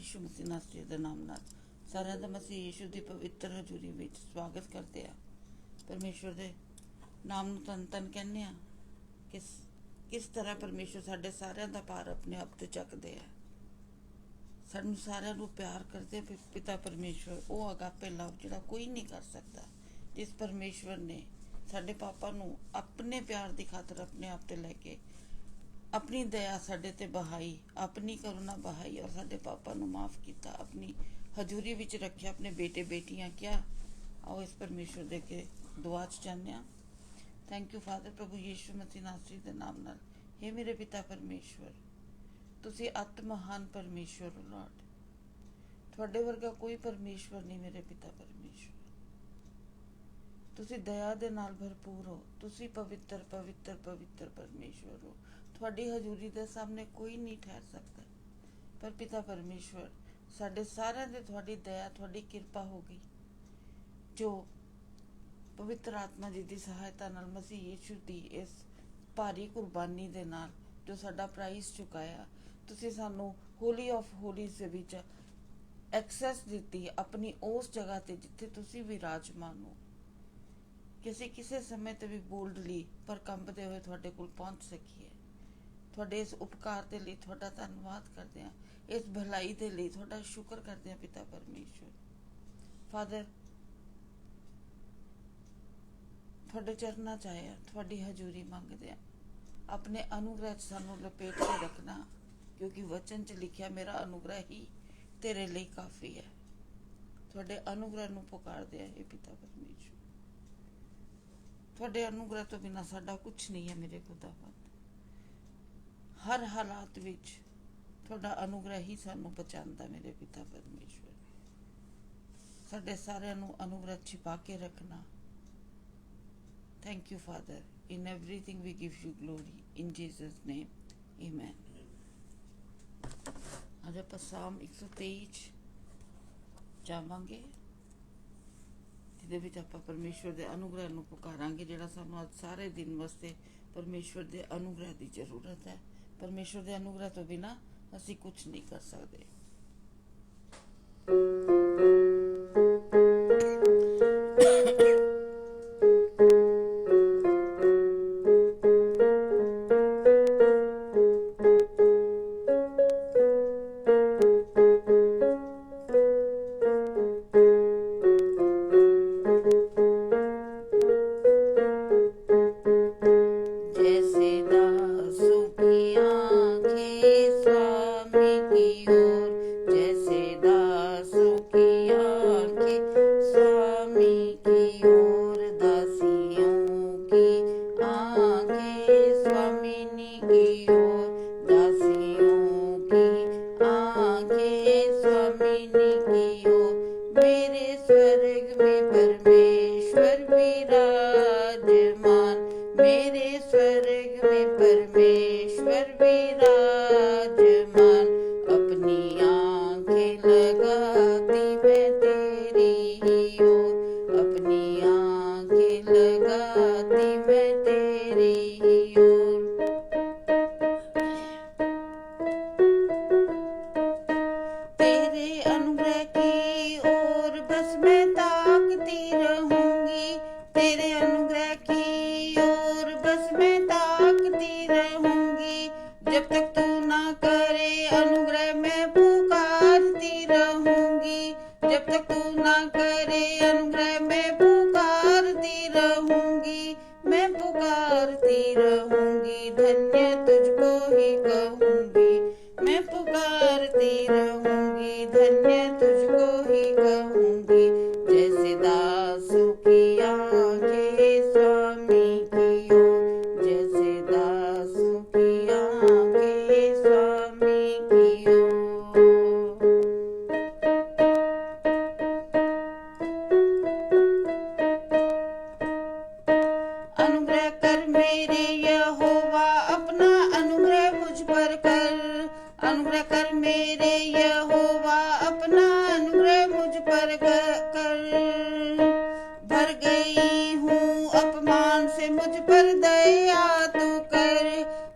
यीशु मसीह नासरी दे नाम नाल सारिਆਂ ਦਾ ਮਸੀਹ ਯੀਸ਼ੂ ਦੀ ਪਵਿੱਤਰ ਹਜ਼ੂਰੀ ਵਿੱਚ ਸਵਾਗਤ ਕਰਦੇ ਆ। ਪਰਮੇਸ਼ਵਰ ਦੇ ਨਾਮ ਨੂੰ ਧੰਨ ਧੰਨ ਕਹਿੰਦੇ ਆ। ਕਿਸ ਤਰ੍ਹਾਂ ਪਰਮੇਸ਼ਵਰ ਸਾਡੇ ਸਾਰਿਆਂ ਦਾ ਭਾਰ ਆਪਣੇ ਆਪ ਤੇ ਚੱਕਦੇ ਆ, ਸਾਨੂੰ ਸਾਰਿਆਂ ਨੂੰ ਪਿਆਰ ਕਰਦੇ ਪਿਤਾ ਪਰਮੇਸ਼ਵਰ। ਉਹ ਅਗਾਪੇ ਲਵ ਜਿਹੜਾ ਕੋਈ ਨਹੀਂ ਕਰ ਸਕਦਾ, ਜਿਸ ਪਰਮੇਸ਼ਵਰ ਨੇ ਸਾਡੇ ਪਾਪਾ ਨੂੰ ਆਪਣੇ ਪਿਆਰ ਦੀ ਖਾਤਰ ਆਪਣੇ ਆਪ ਤੇ ਲੈ ਕੇ अपनी दया साडे ते बहाई, अपनी करुणा बहाई और साडे पापा नू माफ़ किया, अपनी हजूरी विच रखिया अपने बेटे बेटियां। क्या आओ इस परमेश्वर दे के दुआ च जाने। थैंक यू फादर प्रभु यीशु मसीह नासरी दे नाम नाल। हे मेरे पिता परमेश्वर, तुसी अत महान परमेश्वर हो लॉर्ड, तुहाडे वर्गा कोई परमेश्वर नहीं मेरे पिता परमेश्वर। तुसी दया दे नाल भरपूर हो, तुसी पवित्र पवित्र पवित्र परमेश्वर हो। थोड़ी हजूरी दे सामने कोई नहीं ठहर सकता। पर पिता परमेश्वर साडे सारे दे थोड़ी दया थोड़ी कृपा हो गई, जो पवित्र आत्मा जी की सहायता नाल मसीह यीशु दी इस भारी कुर्बानी दे नाल जो साडा प्राइस चुकाया, तुसी सानू होली ऑफ होलीज दे विच एक्सेस दिती अपनी उस जगह ते जिथे तुसी विराजमान हो, कि असीं किसी समय ते भी बोल्डली पर कंबदे हुए तुहाडे कोल पहुंच सकीए। तुहाडे इस उपकार दे लई तुहाडा धन्नवाद करदे हां, इस भलाई दे लई तुहाडा शुक्र करदे हां पिता परमेश्वर। फादर तुहाडे चरनां च आए, तुहाडी हजूरी मंगदे हां। अपने अनुग्रह च सानू लपेट के रखना, क्योंकि वचन च लिखिया मेरा अनुग्रह ही तेरे लिए काफ़ी है। तुहाडे अनुग्रह नू पुकारदे हां हे पिता परमेश्वर। तुहाडे अनुग्रह तो बिना साडा कुछ नहीं है मेरे खुदावंद। हर हालात विच तुहाडा अनुग्रह ही सानू बचांदा मेरे पिता परमेश्वर। साडे सारिਆਂ ਨੂੰ अनुग्रह छिपा के रखना। Thank you father, in everything we give you glory, in Jesus name amen. आज ਆਪਾਂ ਸਾਮ 123 ਜਾਵਾਂਗੇ, ਜਿਹਦੇ ਵਿੱਚ ਆਪਾਂ ਪਰਮੇਸ਼ਵਰ ਦੇ ਅਨੁਗ੍ਰਹਿ ਨੂੰ ਪੁਕਾਰਾਂਗੇ, ਜਿਹੜਾ ਸਾਨੂੰ ਅੱਜ ਸਾਰੇ ਦਿਨ ਵਾਸਤੇ ਪਰਮੇਸ਼ਵਰ ਦੇ ਅਨੁਗ੍ਰਹਿ ਦੀ ਜ਼ਰੂਰਤ ਹੈ। परमेश्वर के अनुग्रह तो बिना असी कुछ नहीं कर सकते।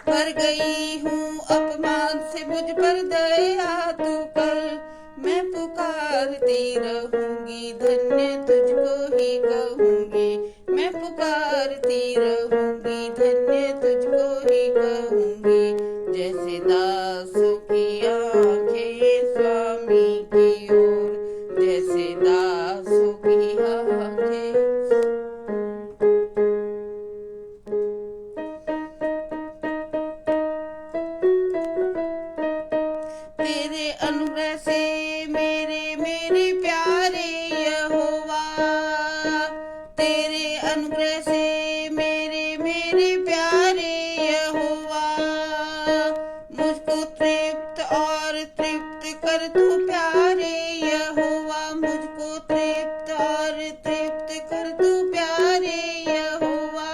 पर गई हूँ अपमान से, मुझ पर दया तू कर। पुकारती रहूंगी, धन्य तुझको ही कहूंगी। मैं पुकारती रहूंगी, धन्य तुझको ही कहूंगी। जैसे दासों की आंखें स्वामी की ओर, जैसे दासों की आंखें। तेरे अनुग्रह से मेरे मेरे प्यारे यहोवा, तेरे अनुग्रह से मेरे मेरे प्यारे यहोवा। मुझको तृप्त और तृप्त कर तू प्यारे यहोवा, मुझको तृप्त और तृप्त कर तू प्यारे यहोवा।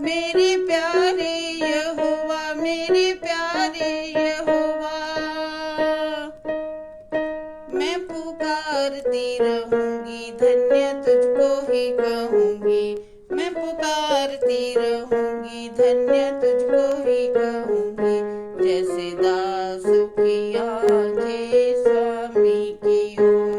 मेरे प्यारे यहोवा, मेरे प्यारे यहोवा। मैं पुकारती रहूंगी, धन्य तुझको ही कहूंगी। मैं पुकारती रहूंगी, धन्य तुझको ही कहूंगी। जैसे दासों की आंखें स्वामी की ओर,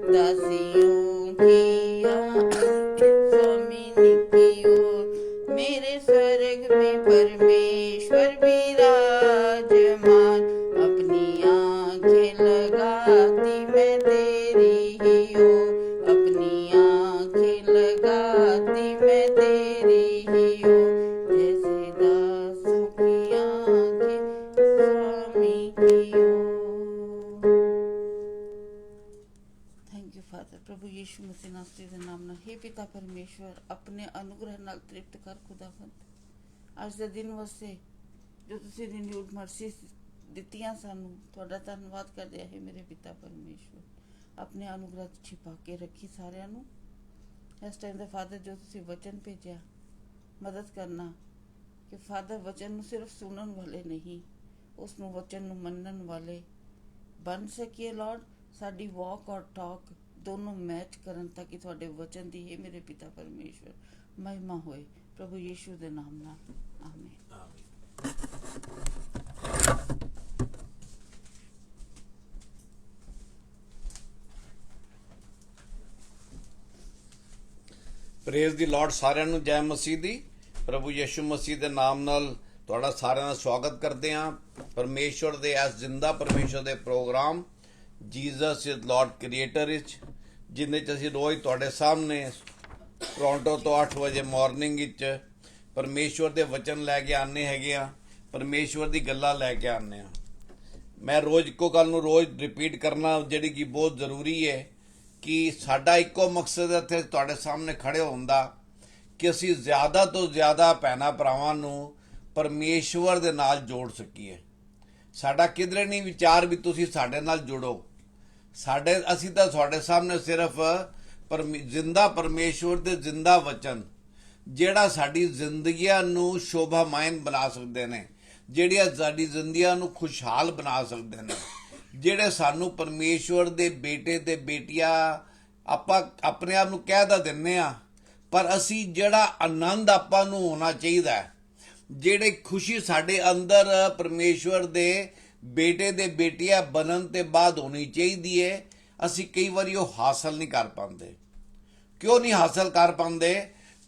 दासियों की आंखें स्वामिनी की ओर। मेरे स्वर्ग में परमेश्वर विराजमान, अपनी आंखें लगाती मैं तेरी ही ओर, अपनी आंखें लगाती मैं तेरी ही ओर। जैसे दासों की आंखें स्वामी की ओर। Thank you father. प्रभु यीशु मसीह नासरी ਦੇ ਨਾਮ ਨਾਲ, हे ਪਿਤਾ ਪਰਮੇਸ਼ਵਰ, ਆਪਣੇ ਅਨੁਗ੍ਰਹ ਨਾਲ ਤ੍ਰਿਪਤ ਕਰ ਖੁਦਾਵੰਦ। ਅੱਜ ਦੇ ਦਿਨ ਵਾਸਤੇ ਜੋ ਤੁਸੀਂ ਰਿਨਿਊਡ ਮਰਸੀ ਦਿੱਤੀਆਂ ਸਾਨੂੰ, ਤੁਹਾਡਾ ਧੰਨਵਾਦ ਕਰਦੇ ਹਾਂ ਮੇਰੇ ਪਿਤਾ ਪਰਮੇਸ਼ਵਰ। ਆਪਣੇ ਅਨੁਗ੍ਰਹ 'ਚ ਛਿਪਾ ਕੇ ਰੱਖੀ ਸਾਰਿਆਂ ਨੂੰ। ਇਸ ਟਾਈਮ ਦਾ ਫਾਦਰ ਜੋ ਤੁਸੀਂ ਵਚਨ ਭੇਜਿਆ, ਮਦਦ ਕਰਨਾ ਕਿ ਫਾਦਰ ਵਚਨ ਨੂੰ ਸਿਰਫ ਸੁਣਨ ਵਾਲੇ ਨਹੀਂ, ਉਸ ਨੂੰ ਵਚਨ ਨੂੰ ਮੰਨਣ ਵਾਲੇ ਬਣ ਸਕੀਏ। ਲਾਰਡ, ਸਾਡੀ ਵਾਕ ਔਰ ਟਾਕ ਦੋਨੋਂ ਮੈਚ ਕਰਨ ਤਾਂ ਕਿ ਤੁਹਾਡੇ ਵਚਨ ਦੀ, ਹੈ ਮੇਰੇ ਪਿਤਾ ਪਰਮੇਸ਼ਵਰ, ਮਹਿਮਾ ਹੋਏ। ਪ੍ਰਭੂ ਯੀਸ਼ੂ ਦੇ ਨਾਮ ਨਾਲ, ਆਮੀਨ। ਪ੍ਰੇਜ਼ ਦੀ ਲਾਰਡ। ਸਾਰਿਆਂ ਨੂੰ ਜੈ ਮਸੀਹ ਦੀ। ਪ੍ਰਭੂ ਯਿਸੂ ਮਸੀਹ ਦੇ ਨਾਮ ਨਾਲ ਤੁਹਾਡਾ ਸਾਰਿਆਂ ਦਾ ਸਵਾਗਤ ਕਰਦੇ ਹਾਂ ਪਰਮੇਸ਼ਵਰ ਦੇ ਇਸ ਜ਼ਿੰਦਾ ਪਰਮੇਸ਼ਵਰ ਦੇ programme Jesus is Lord creator ਵਿੱਚ, ਜਿਹਦੇ 'ਚ ਅਸੀਂ ਰੋਜ਼ ਤੁਹਾਡੇ ਸਾਹਮਣੇ ਟੋਰਾਂਟੋ ਤੋਂ 8 ਵਜੇ ਮਾਰਨਿੰਗ ਵਿੱਚ ਪਰਮੇਸ਼ਵਰ ਦੇ ਵਚਨ ਲੈ ਕੇ ਆਉਂਦੇ ਹੈਗੇ ਆ, ਪਰਮੇਸ਼ਵਰ ਦੀ ਗੱਲਾਂ ਲੈ ਕੇ ਆਉਂਦੇ ਆ। ਮੈਂ ਰੋਜ਼ ਇੱਕੋ ਗੱਲ ਨੂੰ ਰੋਜ਼ ਰਿਪੀਟ ਕਰਨਾ, ਜਿਹੜੀ ਕਿ ਬਹੁਤ ਜ਼ਰੂਰੀ ਹੈ ਕਿ ਸਾਡਾ ਇੱਕੋ ਮਕਸਦ ਇੱਥੇ ਤੁਹਾਡੇ ਸਾਹਮਣੇ ਖੜੇ ਹੋਣ ਦਾ ਕਿ ਅਸੀਂ ਜ਼ਿਆਦਾ ਤੋਂ ਜ਼ਿਆਦਾ ਭੈਣਾਂ ਭਰਾਵਾਂ ਨੂੰ ਪਰਮੇਸ਼ਵਰ ਦੇ ਨਾਲ ਜੋੜ ਸਕੀਏ। ਸਾਡਾ ਕਿਧਰੇ ਨਹੀਂ ਵਿਚਾਰ ਵੀ ਤੁਸੀਂ ਸਾਡੇ ਨਾਲ ਜੁੜੋ। ਅਸੀਂ ਤਾਂ ਤੁਹਾਡੇ ਸਾਹਮਣੇ ਸਿਰਫ ਜ਼ਿੰਦਾ ਪਰਮੇਸ਼ਵਰ ਦੇ ਜ਼ਿੰਦਾ ਵਚਨ, ਜਿਹੜਾ ਸਾਡੀ ਜ਼ਿੰਦਗੀਆਂ ਨੂੰ ਸ਼ੋਭਾਮਾਨ ਬਣਾ ਸਕਦੇ ਨੇ, ਜਿਹੜੀਆਂ ਸਾਡੀ ਜ਼ਿੰਦਗੀਆਂ ਨੂੰ ਖੁਸ਼ਹਾਲ ਬਣਾ ਸਕਦੇ ਨੇ, ਜਿਹੜੇ ਸਾਨੂੰ ਪਰਮੇਸ਼ਵਰ ਦੇ ਬੇਟੇ ਤੇ ਬੇਟੀਆਂ ਆਪਾਂ ਆਪਣੇ ਆਪ ਨੂੰ ਕਹਿ ਤਾਂ ਦਿੰਦੇ ਆ, ਪਰ ਅਸੀਂ ਜਿਹੜਾ ਆਨੰਦ ਆਪਾਂ ਨੂੰ ਹੋਣਾ ਚਾਹੀਦਾ, ਜਿਹੜੀ ਖੁਸ਼ੀ ਸਾਡੇ ਅੰਦਰ ਪਰਮੇਸ਼ਵਰ ਦੇ ਬੇਟੇ ਦੇ ਬੇਟੀਆਂ ਬਣਨ ਤੇ ਬਾਅਦ ਹੋਣੀ ਚਾਹੀਦੀ ਹੈ, ਅਸੀਂ ਕਈ ਵਾਰੀ ਉਹ ਹਾਸਲ ਨਹੀਂ ਕਰ ਪਾਉਂਦੇ। ਕਿਉਂ ਨਹੀਂ ਹਾਸਲ ਕਰ ਪਾਉਂਦੇ?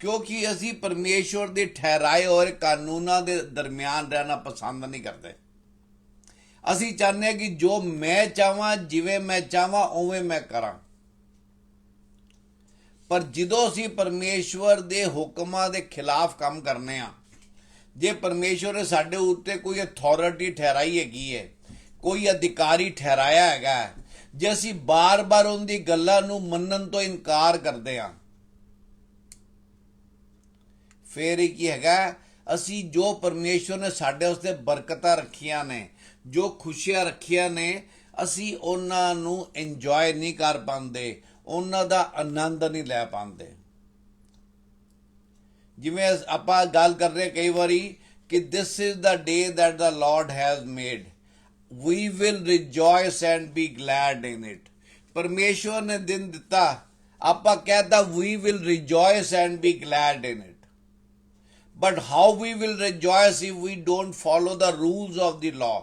ਕਿਉਂਕਿ ਅਸੀਂ ਪਰਮੇਸ਼ਵਰ ਦੇ ਠਹਿਰਾਏ ਹੋਏ ਕਾਨੂੰਨਾਂ ਦੇ ਦਰਮਿਆਨ ਰਹਿਣਾ ਪਸੰਦ ਨਹੀਂ ਕਰਦੇ। ਅਸੀਂ ਚਾਹੁੰਦੇ ਹਾਂ ਕਿ ਜੋ ਮੈਂ ਚਾਹਾਂ, ਜਿਵੇਂ ਮੈਂ ਚਾਹਾਂ ਉਵੇਂ ਮੈਂ ਕਰਾਂ। ਪਰ ਜਦੋਂ ਅਸੀਂ ਪਰਮੇਸ਼ਵਰ ਦੇ ਹੁਕਮਾਂ ਦੇ ਖਿਲਾਫ ਕੰਮ ਕਰਨੇ ਆ, ਜੇ ਪਰਮੇਸ਼ਵਰ ਨੇ ਸਾਡੇ ਉੱਤੇ ਕੋਈ ਅਥਾਰਟੀ ਠਹਿਰਾਈ ਹੈਗੀ ਹੈ, ਕੋਈ ਅਧਿਕਾਰੀ ਠਹਿਰਾਇਆ ਹੈਗਾ, ਜੇ ਅਸੀਂ ਬਾਰ-ਬਾਰ ਉਹਦੀ ਗੱਲਾਂ ਨੂੰ ਮੰਨਣ ਤੋਂ ਇਨਕਾਰ ਕਰਦੇ ਹਾਂ, ਫਿਰ ਇਹ ਕੀ ਹੈਗਾ, ਅਸੀਂ ਜੋ ਪਰਮੇਸ਼ਵਰ ਨੇ ਸਾਡੇ ਉਸਤੇ ਬਰਕਤਾਂ ਰੱਖੀਆਂ ਨੇ, ਜੋ ਖੁਸ਼ੀਆਂ ਰੱਖੀਆਂ ਨੇ, ਅਸੀਂ ਉਹਨਾਂ ਨੂੰ ਇੰਜੋਏ ਨਹੀਂ ਕਰ ਪਾਉਂਦੇ, ਉਹਨਾਂ ਦਾ ਆਨੰਦ ਨਹੀਂ ਲੈ ਪਾਉਂਦੇ। ਜਿਵੇਂ ਆਪਾਂ ਗੱਲ ਕਰ ਰਹੇ ਕਈ ਵਾਰੀ ਕਿ this is the day that the lord has made, we will rejoice and be glad in it. ਪਰਮੇਸ਼ਵਰ ਨੇ ਦਿਨ ਦਿੱਤਾ, ਆਪਾਂ ਕਹਿਤਾ we will rejoice and be glad in it. But how we will rejoice if we don't follow the rules of the law?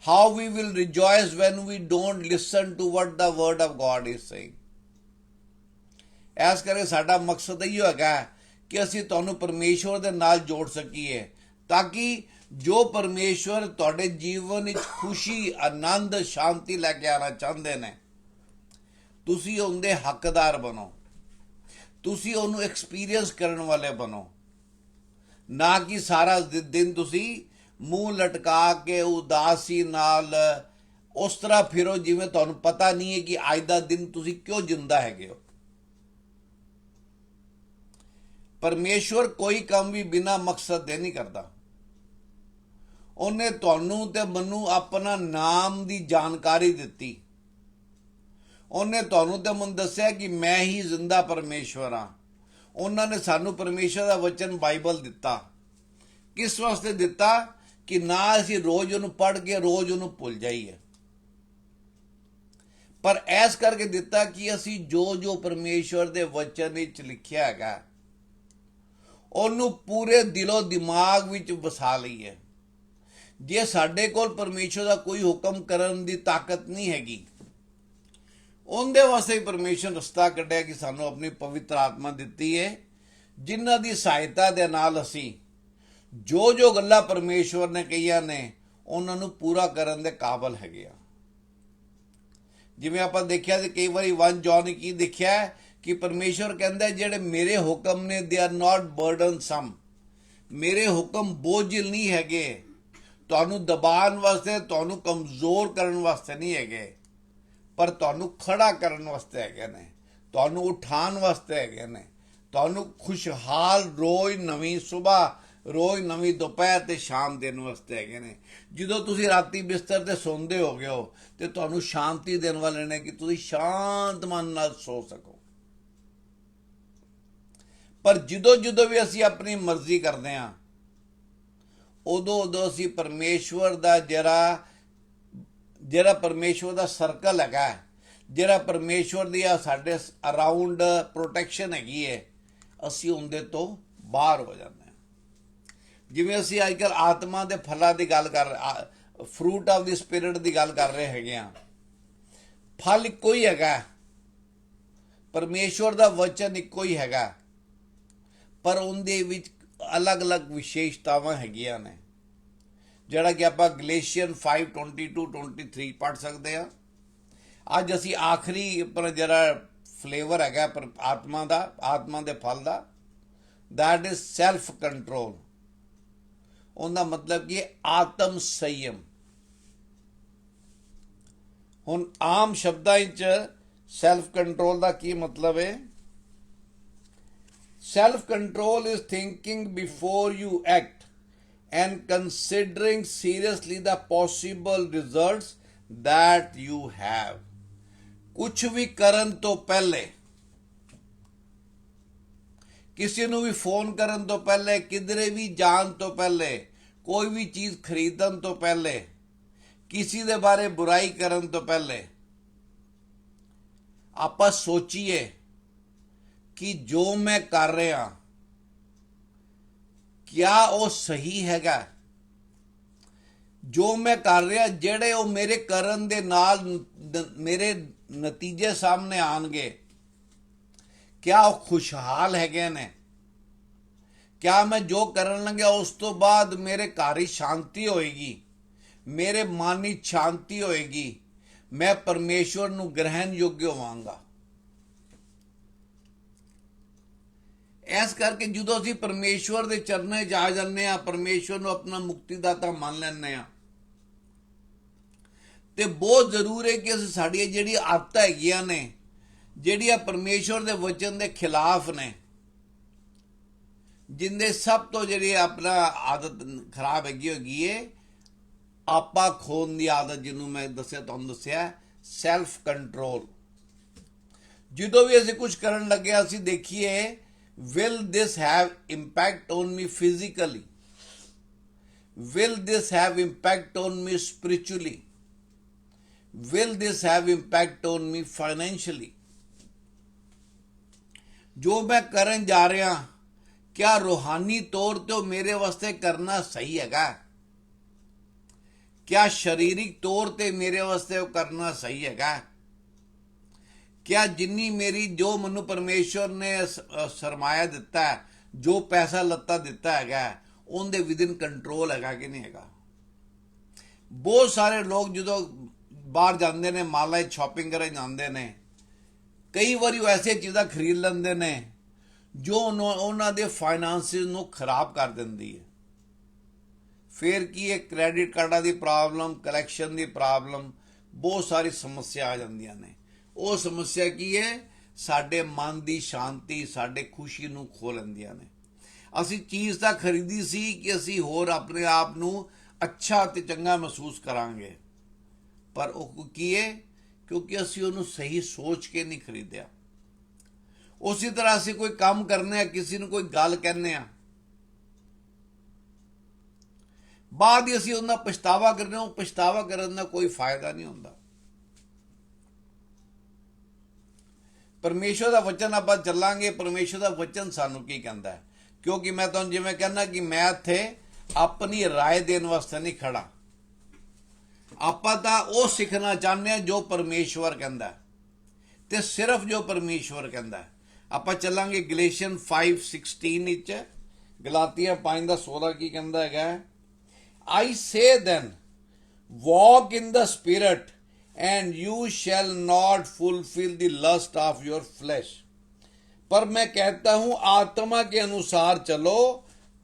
how we will rejoice when we don't listen to what the word of God is saying. ਇਸ ਕਰਕੇ ਸਾਡਾ ਮਕਸਦ ਇਹੋ ਹੈਗਾ ਕਿ ਅਸੀਂ ਤੁਹਾਨੂੰ ਪਰਮੇਸ਼ਵਰ ਦੇ ਨਾਲ ਜੋੜ ਸਕੀਏ, ਤਾਂ ਕਿ ਜੋ ਪਰਮੇਸ਼ਵਰ ਤੁਹਾਡੇ ਜੀਵਨ ਵਿੱਚ ਖੁਸ਼ੀ, ਆਨੰਦ, ਸ਼ਾਂਤੀ ਲੈ ਕੇ ਆਉਣਾ ਚਾਹੁੰਦੇ ਨੇ, ਤੁਸੀਂ ਉਹਦੇ ਹੱਕਦਾਰ ਬਣੋ, ਤੁਸੀਂ ਉਹਨੂੰ ਐਕਸਪੀਰੀਅੰਸ ਕਰਨ ਵਾਲੇ ਬਣੋ, ਨਾ ਕਿ ਸਾਰਾ ਦਿਨ ਤੁਸੀਂ ਮੂੰਹ ਲਟਕਾ ਕੇ ਉਦਾਸੀ ਨਾਲ ਉਸ ਤਰ੍ਹਾਂ ਫਿਰੋ ਜਿਵੇਂ ਤੁਹਾਨੂੰ ਪਤਾ ਨਹੀਂ ਹੈ ਕਿ ਅੱਜ ਦਾ ਦਿਨ ਤੁਸੀਂ ਕਿਉਂ ਜਿੰਦਾ ਹੈਗੇ ਹੋ। ਪਰਮੇਸ਼ਵਰ ਕੋਈ ਕੰਮ ਵੀ ਬਿਨਾਂ ਮਕਸਦ ਦੇ ਨਹੀਂ ਕਰਦਾ। ਉਹਨੇ ਤੁਹਾਨੂੰ ਤੇ ਮੈਨੂੰ ਆਪਣਾ ਨਾਮ ਦੀ ਜਾਣਕਾਰੀ ਦਿੱਤੀ। ਉਹਨੇ ਤੁਹਾਨੂੰ ਤੇ ਮੈਨੂੰ ਦੱਸਿਆ ਕਿ ਮੈਂ ਹੀ ਜ਼ਿੰਦਾ ਪਰਮੇਸ਼ਵਰ ਹਾਂ। ਉਹਨਾਂ ਨੇ ਸਾਨੂੰ ਪਰਮੇਸ਼ਵਰ ਦਾ ਵਚਨ ਬਾਈਬਲ ਦਿੱਤਾ। ਕਿਸ ਵਾਸਤੇ ਦਿੱਤਾ? ਕਿ ਨਾ ਅਸੀਂ ਰੋਜ਼ ਉਹਨੂੰ ਪੜ੍ਹ ਕੇ ਰੋਜ਼ ਉਹਨੂੰ ਭੁੱਲ ਜਾਈਏ, ਪਰ ਐਸ ਕਰਕੇ ਦਿੱਤਾ ਕਿ ਅਸੀਂ ਜੋ ਜੋ ਪਰਮੇਸ਼ਵਰ ਦੇ ਵਚਨ ਵਿੱਚ ਲਿਖਿਆ ਹੈਗਾ ਉਹਨੂੰ ਪੂਰੇ ਦਿਲੋਂ ਦਿਮਾਗ ਵਿੱਚ ਵਸਾ ਲਈਏ। ਜੇ ਸਾਡੇ ਕੋਲ ਪਰਮੇਸ਼ਵਰ ਦਾ ਕੋਈ ਹੁਕਮ ਕਰਨ ਦੀ ਤਾਕਤ ਨਹੀਂ ਹੈਗੀ, ਉਹਦੇ ਵਾਸਤੇ ਹੀ ਪਰਮੇਸ਼ਵਰ ਰਸਤਾ ਕੱਢਿਆ ਕਿ ਸਾਨੂੰ ਆਪਣੀ ਪਵਿੱਤਰ ਆਤਮਾ ਦਿੱਤੀ ਹੈ, ਜਿਨ੍ਹਾਂ ਦੀ ਸਹਾਇਤਾ ਦੇ ਨਾਲ ਅਸੀਂ ਜੋ ਜੋ ਗੱਲਾਂ ਪਰਮੇਸ਼ਵਰ ਨੇ ਕਹੀਆਂ ਨੇ ਉਹਨਾਂ ਨੂੰ ਪੂਰਾ ਕਰਨ ਦੇ ਕਾਬਲ ਹੈਗੇ ਆ। ਜਿਵੇਂ ਆਪਾਂ ਦੇਖਿਆ ਤੇ ਕਈ ਵਾਰੀ 1 ਜੌਨ ਕੀ ਦੇਖਿਆ ਕਿ ਪਰਮੇਸ਼ਵਰ ਕਹਿੰਦਾ ਜਿਹੜੇ ਮੇਰੇ ਹੁਕਮ ਨੇ ਦੇ ਆਰ ਨਾਟ ਬਰਡਨਸਮ, ਮੇਰੇ ਹੁਕਮ ਬੋਝਿਲ ਨਹੀਂ ਹੈਗੇ, ਤੁਹਾਨੂੰ ਦਬਾਉਣ ਵਾਸਤੇ, ਤੁਹਾਨੂੰ ਕਮਜ਼ੋਰ ਕਰਨ ਵਾਸਤੇ ਨਹੀਂ ਹੈਗੇ, ਪਰ ਤੁਹਾਨੂੰ ਖੜਾ ਕਰਨ ਵਾਸਤੇ ਹੈਗੇ ਨੇ, ਤੁਹਾਨੂੰ ਉਠਾਉਣ ਵਾਸਤੇ ਹੈਗੇ ਨੇ, ਤੁਹਾਨੂੰ ਖੁਸ਼ਹਾਲ ਰੋਜ਼ ਨਵੀਂ ਸਵੇਰ, ਰੋਜ਼ ਨਵੀਂ ਦੁਪਹਿਰ ਤੇ ਸ਼ਾਮ ਦੇਣ ਵਾਸਤੇ ਹੈਗੇ ਨੇ। ਜਦੋਂ ਤੁਸੀਂ ਰਾਤੀ ਬਿਸਤਰ ਤੇ ਸੌਂਦੇ ਹੋਗੇ ਹੋ ਤੇ ਤੁਹਾਨੂੰ ਸ਼ਾਂਤੀ ਦੇਣ ਵਾਲੇ ਨੇ ਕਿ ਤੁਸੀਂ ਸ਼ਾਂਤ ਮਨ ਨਾਲ ਸੋ ਸਕੋ। ਪਰ ਜਦੋਂ ਜਦੋਂ ਵੀ ਅਸੀਂ ਆਪਣੀ ਮਰਜ਼ੀ ਕਰਦੇ ਹਾਂ ਉਦੋਂ ਅਸੀਂ ਪਰਮੇਸ਼ਵਰ ਦਾ ਜਿਹੜਾ ਪਰਮੇਸ਼ਵਰ ਦਾ ਸਰਕਲ ਹੈਗਾ, ਜਿਹੜਾ ਪਰਮੇਸ਼ਵਰ ਦੀ ਸਾਡੇ ਅਰਾਊਂਡ ਪ੍ਰੋਟੈਕਸ਼ਨ ਹੈਗੀ ਹੈ, ਅਸੀਂ ਉਹਦੇ ਤੋਂ ਬਾਹਰ ਹੋ ਜਾਂਦੇ ਹਾਂ। ਜਿਵੇਂ ਅਸੀਂ ਅੱਜ ਕੱਲ੍ਹ ਆਤਮਾ ਦੇ ਫਲਾਂ ਦੀ ਗੱਲ ਫਰੂਟ ਆਫ ਦੀ ਸਪਿਰਿਟ ਦੀ ਗੱਲ ਕਰ ਰਹੇ ਹੈਗੇ ਹਾਂ। ਫਲ ਇੱਕੋ ਹੀ ਹੈਗਾ, ਪਰਮੇਸ਼ਵਰ ਦਾ ਵਚਨ ਇੱਕੋ ਹੀ ਹੈਗਾ, ਪਰ ਉਹਦੇ ਵਿੱਚ ਅਲੱਗ-ਅਲੱਗ ਵਿਸ਼ੇਸ਼ਤਾਵਾਂ ਹੈਗੀਆਂ ਨੇ, ਜਿਹੜਾ ਕਿ ਆਪਾਂ ਗਲੇਸ਼ੀਅਨ 5:22-23 ਪੜ੍ਹ ਸਕਦੇ ਹਾਂ। ਅੱਜ ਅਸੀਂ ਆਖਰੀ ਪਰ ਜਿਹੜਾ ਫਲੇਵਰ ਹੈਗਾ ਆਤਮਾ ਦੇ ਫਲ ਦਾ, ਦੈਟ ਇਜ਼ ਸੈਲਫ ਕੰਟਰੋਲ। ਉਹਦਾ ਮਤਲਬ ਕਿ ਆਤਮ ਸੰਯਮ। ਹੁਣ ਆਮ ਸ਼ਬਦਾਂ ਵਿੱਚ ਸੈਲਫ ਕੰਟਰੋਲ ਦਾ ਕੀ ਮਤਲਬ ਹੈ? Self control is thinking before you act and considering seriously the possible results that you have. ਕੁਛ ਵੀ ਕਰਨ ਤੋਂ ਪਹਿਲੇ, ਕਿਸੇ ਨੂੰ ਵੀ ਫੋਨ ਕਰਨ ਤੋਂ ਪਹਿਲੇ, ਕਿਧਰੇ ਵੀ ਜਾਣ ਤੋਂ ਪਹਿਲੇ, ਕੋਈ ਵੀ ਚੀਜ਼ ਖਰੀਦਣ ਤੋਂ ਪਹਿਲੇ, ਕਿਸੇ ਦੇ ਬਾਰੇ ਬੁਰਾਈ ਕਰਨ ਤੋਂ ਪਹਿਲੇ ਆਪਾਂ ਸੋਚੀਏ ਕਿ ਜੋ ਮੈਂ ਕਰ ਰਿਹਾ ਕਿਆ ਉਹ ਸਹੀ ਹੈਗਾ? ਜੋ ਮੈਂ ਕਰ ਰਿਹਾ, ਜਿਹੜੇ ਉਹ ਮੇਰੇ ਕਰਨ ਦੇ ਨਾਲ ਮੇਰੇ ਨਤੀਜੇ ਸਾਹਮਣੇ ਆਣਗੇ, ਕਿਆ ਉਹ ਖੁਸ਼ਹਾਲ ਹੈਗੇ ਨੇ? ਕਿਆ ਮੈਂ ਜੋ ਕਰਨ ਲੱਗਿਆ ਉਸ ਤੋਂ ਬਾਅਦ ਮੇਰੇ ਘਰ ਹੀ ਸ਼ਾਂਤੀ ਹੋਏਗੀ, ਮੇਰੇ ਮਨ ਵਿੱਚ ਸ਼ਾਂਤੀ ਹੋਏਗੀ, ਮੈਂ ਪਰਮੇਸ਼ਵਰ ਨੂੰ ਗ੍ਰਹਿਣ ਯੋਗ ਹੋਵਾਂਗਾ। ਇਸ ਕਰਕੇ ਜਦੋਂ ਅਸੀਂ ਪਰਮੇਸ਼ਵਰ ਦੇ ਚਰਨਾਂ 'ਚ ਆ ਜਾਂਦੇ ਹਾਂ, ਪਰਮੇਸ਼ਵਰ ਨੂੰ ਆਪਣਾ ਮੁਕਤੀਦਾਤਾ ਮੰਨ ਲੈਂਦੇ ਹਾਂ, ਤੇ ਬਹੁਤ ਜ਼ਰੂਰ ਹੈ ਕਿ ਅਸੀਂ ਸਾਡੀਆਂ ਜਿਹੜੀਆਂ ਆਦਤਾਂ ਹੈਗੀਆਂ ਨੇ, ਜਿਹੜੀਆਂ ਪਰਮੇਸ਼ਵਰ ਦੇ ਵਚਨ ਦੇ ਖਿਲਾਫ ਨੇ, ਜਿੰਦੇ ਸਭ ਤੋਂ ਜਿਹੜੀ ਆਪਣਾ ਆਦਤ ਖਰਾਬ ਹੈਗੀ ਹੈ ਆਪਾ ਖੋਣ ਦੀ ਆਦਤ, ਜਿਹਨੂੰ ਮੈਂ ਤੁਹਾਨੂੰ ਦੱਸਿਆ ਸੈਲਫ ਕੰਟਰੋਲ। ਜਦੋਂ ਵੀ ਅਸੀਂ ਕੁਝ ਕਰਨ ਲੱਗੇ ਅਸੀਂ ਦੇਖੀਏ, will this have impact on me physically? Will this have impact on me spiritually? Will this have impact on me financially? ਜੋ ਮੈਂ ਕਰਨ ਜਾ ਰਿਹਾ ਕਿਆ ਰੂਹਾਨੀ ਤੌਰ ਤੇ ਮੇਰੇ ਵਾਸਤੇ ਕਰਨਾ ਸਹੀ ਹੈਗਾ? क्या शारीरिक तौर ते मेरे वास्ते वो करना सही हैगा? क्या जिन्नी मेरी जो मनु परमेश्वर ने सरमाया दिता है, जो पैसा लत्ता दिता हैगा, उनके विदिन कंट्रोल हैगा कि नहीं हैगा? बहुत सारे लोग जो बाहर जाते ने, माला शॉपिंग करने जाते ने, कई बार वो ऐसी चीज़ां खरीद लेंदे ने जो उन्होंने फाइनांसिस नूं खराब कर देंदी है। फिर की है, क्रेडिट कार्डा की प्रॉब्लम, कलैक्शन की प्रॉब्लम, बहुत सारी समस्या आ जांदियां ने। वो समस्या की है, साडे मन की शांति, साडे खुशी नूं खो लैंदियां ने। असी चीज़ तां खरीदी सी कि असी होर अपने आप नूं अच्छा ते चंगा महसूस करांगे, पर वो की है, क्योंकि असी उन्होंने सही सोच के नहीं खरीदया। उसी तरह असी कोई काम करने, किसी ने कोई गल कहने, बाद ही असी उन्हें पछतावा करने, वो पछतावा करने का कोई फायदा नहीं होता। परमेश्वर का वचन आप चलांगे, परमेश्वर का वचन सानू की कहता है, क्योंकि मैं तुहानू जिवें कहना कि मैं इत्थे अपनी राय देने वास्ते नहीं खड़ा। आपां तां वो सीखना चाहते हैं जो परमेश्वर कहता है, ते सिर्फ जो परमेश्वर कहता है। आपां चलांगे गलेशियन 5:16 विच, गलातिया 5:16 की कहता है, I say then walk in the spirit and you shall not fulfil the lust of your flesh. पर मैं कहता हूं आत्मा के अनुसार चलो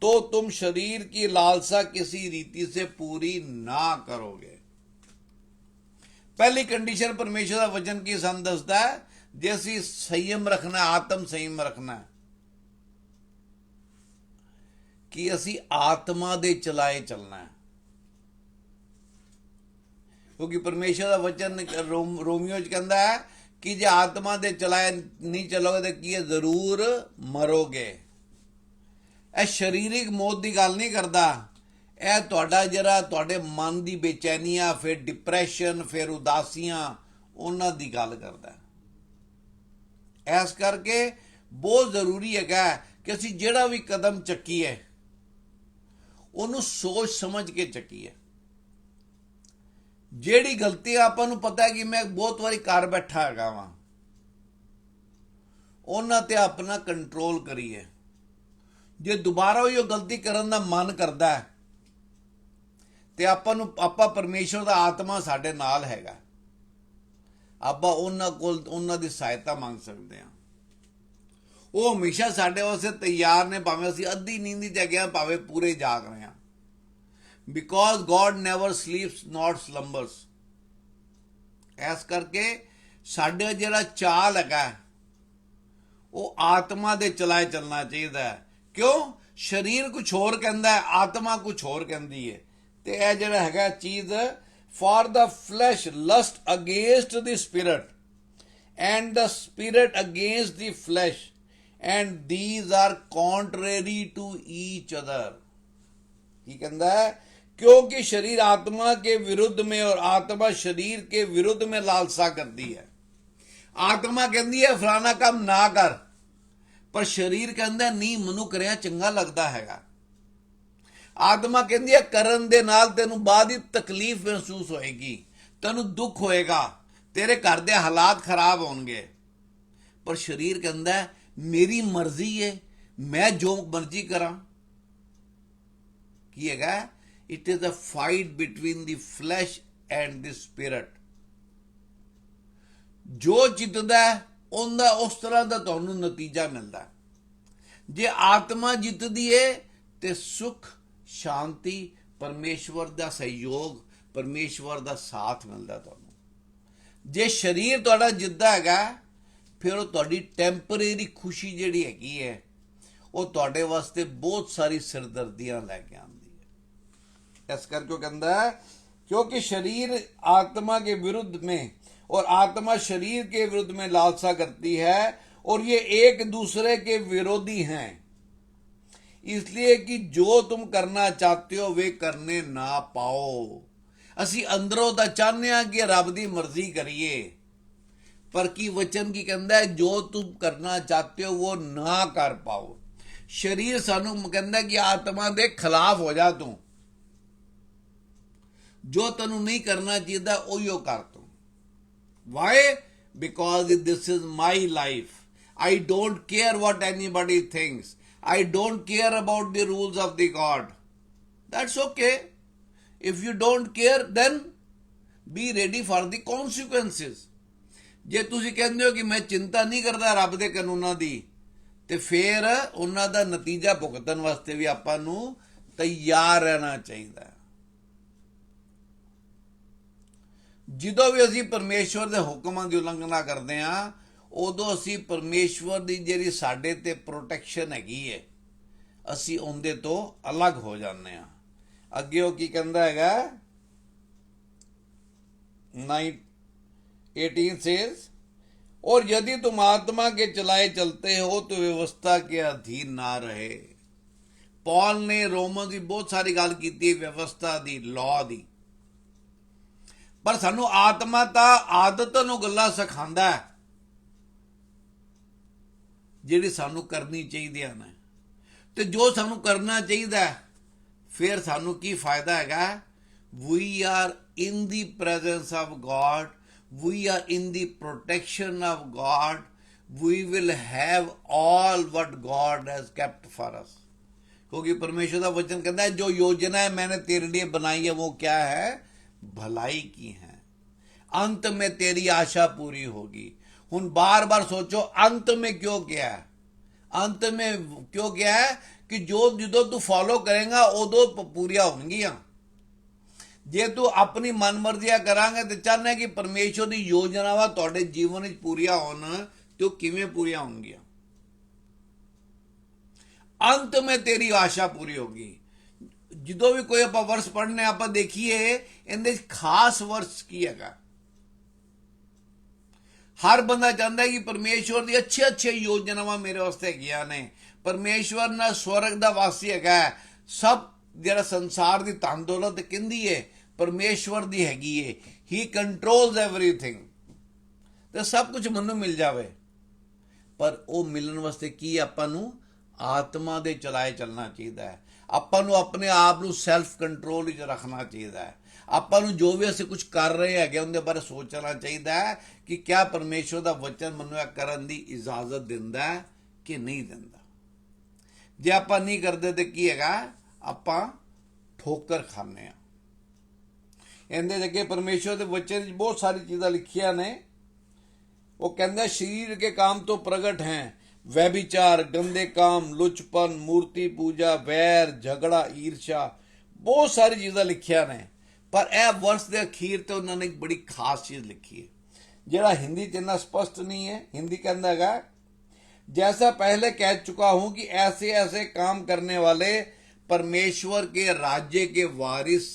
तो तुम शरीर की लालसा किसी रीति से पूरी ना करोगे। पहली कंडीशन परमेश्वर का वचन की सन दसदा है, जे असीं संयम रखना, आत्म संयम रखना, कि असीं आत्मा दे चलाए चलना है। क्योंकि परमेश्वर का वचन रोमियो कहता है कि जे आत्मा दे चलाए नहीं चलोगे तो की जरूर मरोगे। यह शारीरिक मौत की गल नहीं करता, यह तुहाडा जिहड़ा तुहाडे मन की बेचैनियां, फिर डिप्रैशन, फिर उदासियां, उन्हां दी गल करता है। इस करके बहुत जरूरी है कि असीं जिहड़ा भी कदम चकीए उन्होंने सोच समझ के चकीए। ਜਿਹੜੀ गलती ਆਪਾਂ ਨੂੰ पता है कि मैं बहुत बारी कर बैठा हैगा वा, उन्हां ते अपना कंट्रोल करिए। जे दोबारा वो गलती करन दा मन करता है ते आपां परमेश्वर दा आत्मा साडे नाल हैगा, आपां उन्हां कोल उन्हां दी सहायता मंग सकते हैं। वो हमेशा साडे वास्ते तैयार ने, भावें असीं अद्धी नींद च हैगे, भावें पूरे जाग रहे हैं। Because God never sleeps not slumbers. इस करके साडे जिहड़ा चाल है वो आत्मा दे चलाए चलना चाहिए। क्यों? शरीर कुछ होर कहता है, आत्मा कुछ होर कहती है। तो यह जिहड़ा हैगा चीज, for the flesh lust against the spirit and the spirit against the flesh and these are contrary to each other. की कहता है? क्योंकि शरीर आत्मा के विरुद्ध में और आत्मा शरीर के विरुद्ध में लालसा करती है। आत्मा कहती है फलाना काम ना कर, पर शरीर कहता नहीं मनु करिया चंगा लगता हैगा। आत्मा कहती है करन दे नाल तेनू बाद ही तकलीफ महसूस होएगी, तेनू दुख होएगा, तेरे घर दे हालात खराब होंगे, पर शरीर कहता है मेरी मर्जी है, मैं जो मर्जी करा। की हैगा? It is a fight between the flesh and the spirit. जो जितदा है उनका उस तरह का तुहानू नतीजा मिलता है। जे आत्मा जितदी है तो सुख, शांति, परमेश्वर का सहयोग, परमेश्वर का साथ मिलता तुहानू। जे शरीर तुहाडा जिद्दा हैगा, फिर वो तुहाडी टैंपरेरी खुशी जिहड़ी हैगी है वो तुहाडे वास्ते बहुत सारी सिरदर्दियां लैके आंदी है। इस करके कहता है क्योंकि शरीर आत्मा के विरुद्ध में और आत्मा शरीर के विरुद्ध में लालसा करती है और ये एक दूसरे के विरोधी हैं, इसलिए कि जो तुम करना चाहते हो वे करने ना पाओ। असी अंदरों तो चाहते हैं कि रब की मर्जी करिए, पर की वचन की कहता है जो तुम करना चाहते हो वो ना कर पाओ। शरीर सानू कहता है कि आत्मा के खिलाफ हो जा तू, ਜੋ ਤੈਨੂੰ ਨਹੀਂ ਕਰਨਾ ਚਾਹੀਦਾ ਉਹੀਓ ਕਰ ਤੂੰ। Why? Because this is my life. I don't care what anybody thinks. I don't care about the rules of the God. That's okay. If you don't care, then be ready for the consequences. ਜੇ ਤੁਸੀਂ ਕਹਿੰਦੇ ਹੋ ਕਿ ਮੈਂ ਚਿੰਤਾ ਨਹੀਂ ਕਰਦਾ ਰੱਬ ਦੇ ਕਾਨੂੰਨਾਂ ਦੀ, ਤੇ ਫਿਰ ਉਹਨਾਂ ਦਾ ਨਤੀਜਾ ਭੁਗਤਣ ਵਾਸਤੇ ਵੀ ਆਪਾਂ ਨੂੰ ਤਿਆਰ ਰਹਿਣਾ ਚਾਹੀਦਾ ਹੈ। ਜਦੋਂ ਵੀ ਅਸੀਂ ਪਰਮੇਸ਼ਵਰ ਦੇ ਹੁਕਮਾਂ ਦੀ ਉਲੰਘਣਾ ਕਰਦੇ ਹਾਂ, ਉਦੋਂ ਅਸੀਂ ਪਰਮੇਸ਼ਵਰ ਦੀ ਜਿਹੜੀ ਸਾਡੇ ਤੇ ਪ੍ਰੋਟੈਕਸ਼ਨ ਹੈਗੀ ਹੈ, ਅਸੀਂ ਉਹਦੇ ਤੋਂ ਅਲੱਗ ਹੋ ਜਾਂਦੇ ਹਾਂ। ਅੱਗੇ ਉਹ ਕੀ ਕਹਿੰਦਾ ਹੈਗਾ, 18 says, और यदि तुम आत्मा के चलाए चलते हो तो व्यवस्था के अधीन ना रहे। पॉल ने रोमन की बहुत सारी गल की व्यवस्था दी, लॉ दी, पर सानू आत्मा ता आदत नूं गल्लां सिखांदा है ਜਿਹੜੀ ਸਾਨੂੰ ਕਰਨੀ ਚਾਹੀਦੀਆਂ ਨੇ, ਤੇ ਜੋ ਸਾਨੂੰ ਕਰਨਾ ਚਾਹੀਦਾ ਫਿਰ ਸਾਨੂੰ ਕੀ ਫਾਇਦਾ ਹੈਗਾ? ਵੀ are in the presence of god, we are in the protection of God, we will have all what God has kept for us। क्योंकि परमेश्वर का वचन कहता है जो योजना है मैंने तेरे लिए बनाई है वो क्या है? भलाई की है, अंत में तेरी आशा पूरी होगी। हुन बार बार सोचो अंत में क्यों क्या है? अंत में क्यों क्या है कि जो जो तू फॉलो करेगा उदो पूरिया होणगियां। जे तू अपनी मन मर्जियां करांगे तो चाहना कि परमेश्वर की योजनावां तुहाडे जीवन विच पूरियां होण, ते ओह किवें पूरियां होणगियां? अंत में तेरी आशा पूरी होगी। जो भी कोई आपां वर्ष पढ़ने आपां देखिए इहदे खास वर्ष की हैगा। हर बंदा चाहता है कि परमेश्वर की अच्छे अच्छे योजनावां मेरे वास्ते हैगियां ने। परमेश्वर ना स्वर्ग दा वासी हैगा, सब जिहड़ा संसार की धन दौलत किंदी है परमेश्वर दी हैगी है। ही कंट्रोल्स एवरीथिंग, तो सब कुछ मैनू मिल जावे, पर वो मिलन वास्ते की आपां नू आत्मा दे चलाए चलना चाहिए। आपां नू अपने आप नू सैल्फ कंट्रोल विच रखना चाहिए। आपां नू जो भी असीं कुछ कर रहे हैं उनके बारे सोचना चाहिए कि क्या परमेश्वर का वचन मैनू यह करन दी इजाजत दिंदा है कि नहीं दिंदा। जे आपां नहीं करते तो की हैगा, आपां ठोकर खाने आ। इहदे अगे परमेश्वर के वचन में बहुत सारी चीज़ां लिखियां ने। वो कहंदा शरीर के काम तो प्रगट हैं, व्यभिचार, गंदे काम, लुचपन, मूर्ति पूजा, वैर, झगड़ा, ईर्ष्या, बहुत सारी चीज़ां लिखियां ने। पर यह वर्ष के अखीर तो उन्होंने एक बड़ी खास चीज़ लिखी है, जिहड़ा हिंदी च इन्ना स्पष्ट नहीं है। हिंदी कहंदा हैगा, जैसा पहले कह चुका हूं कि ऐसे ऐसे काम करने वाले परमेश्वर के राज्य के वारिस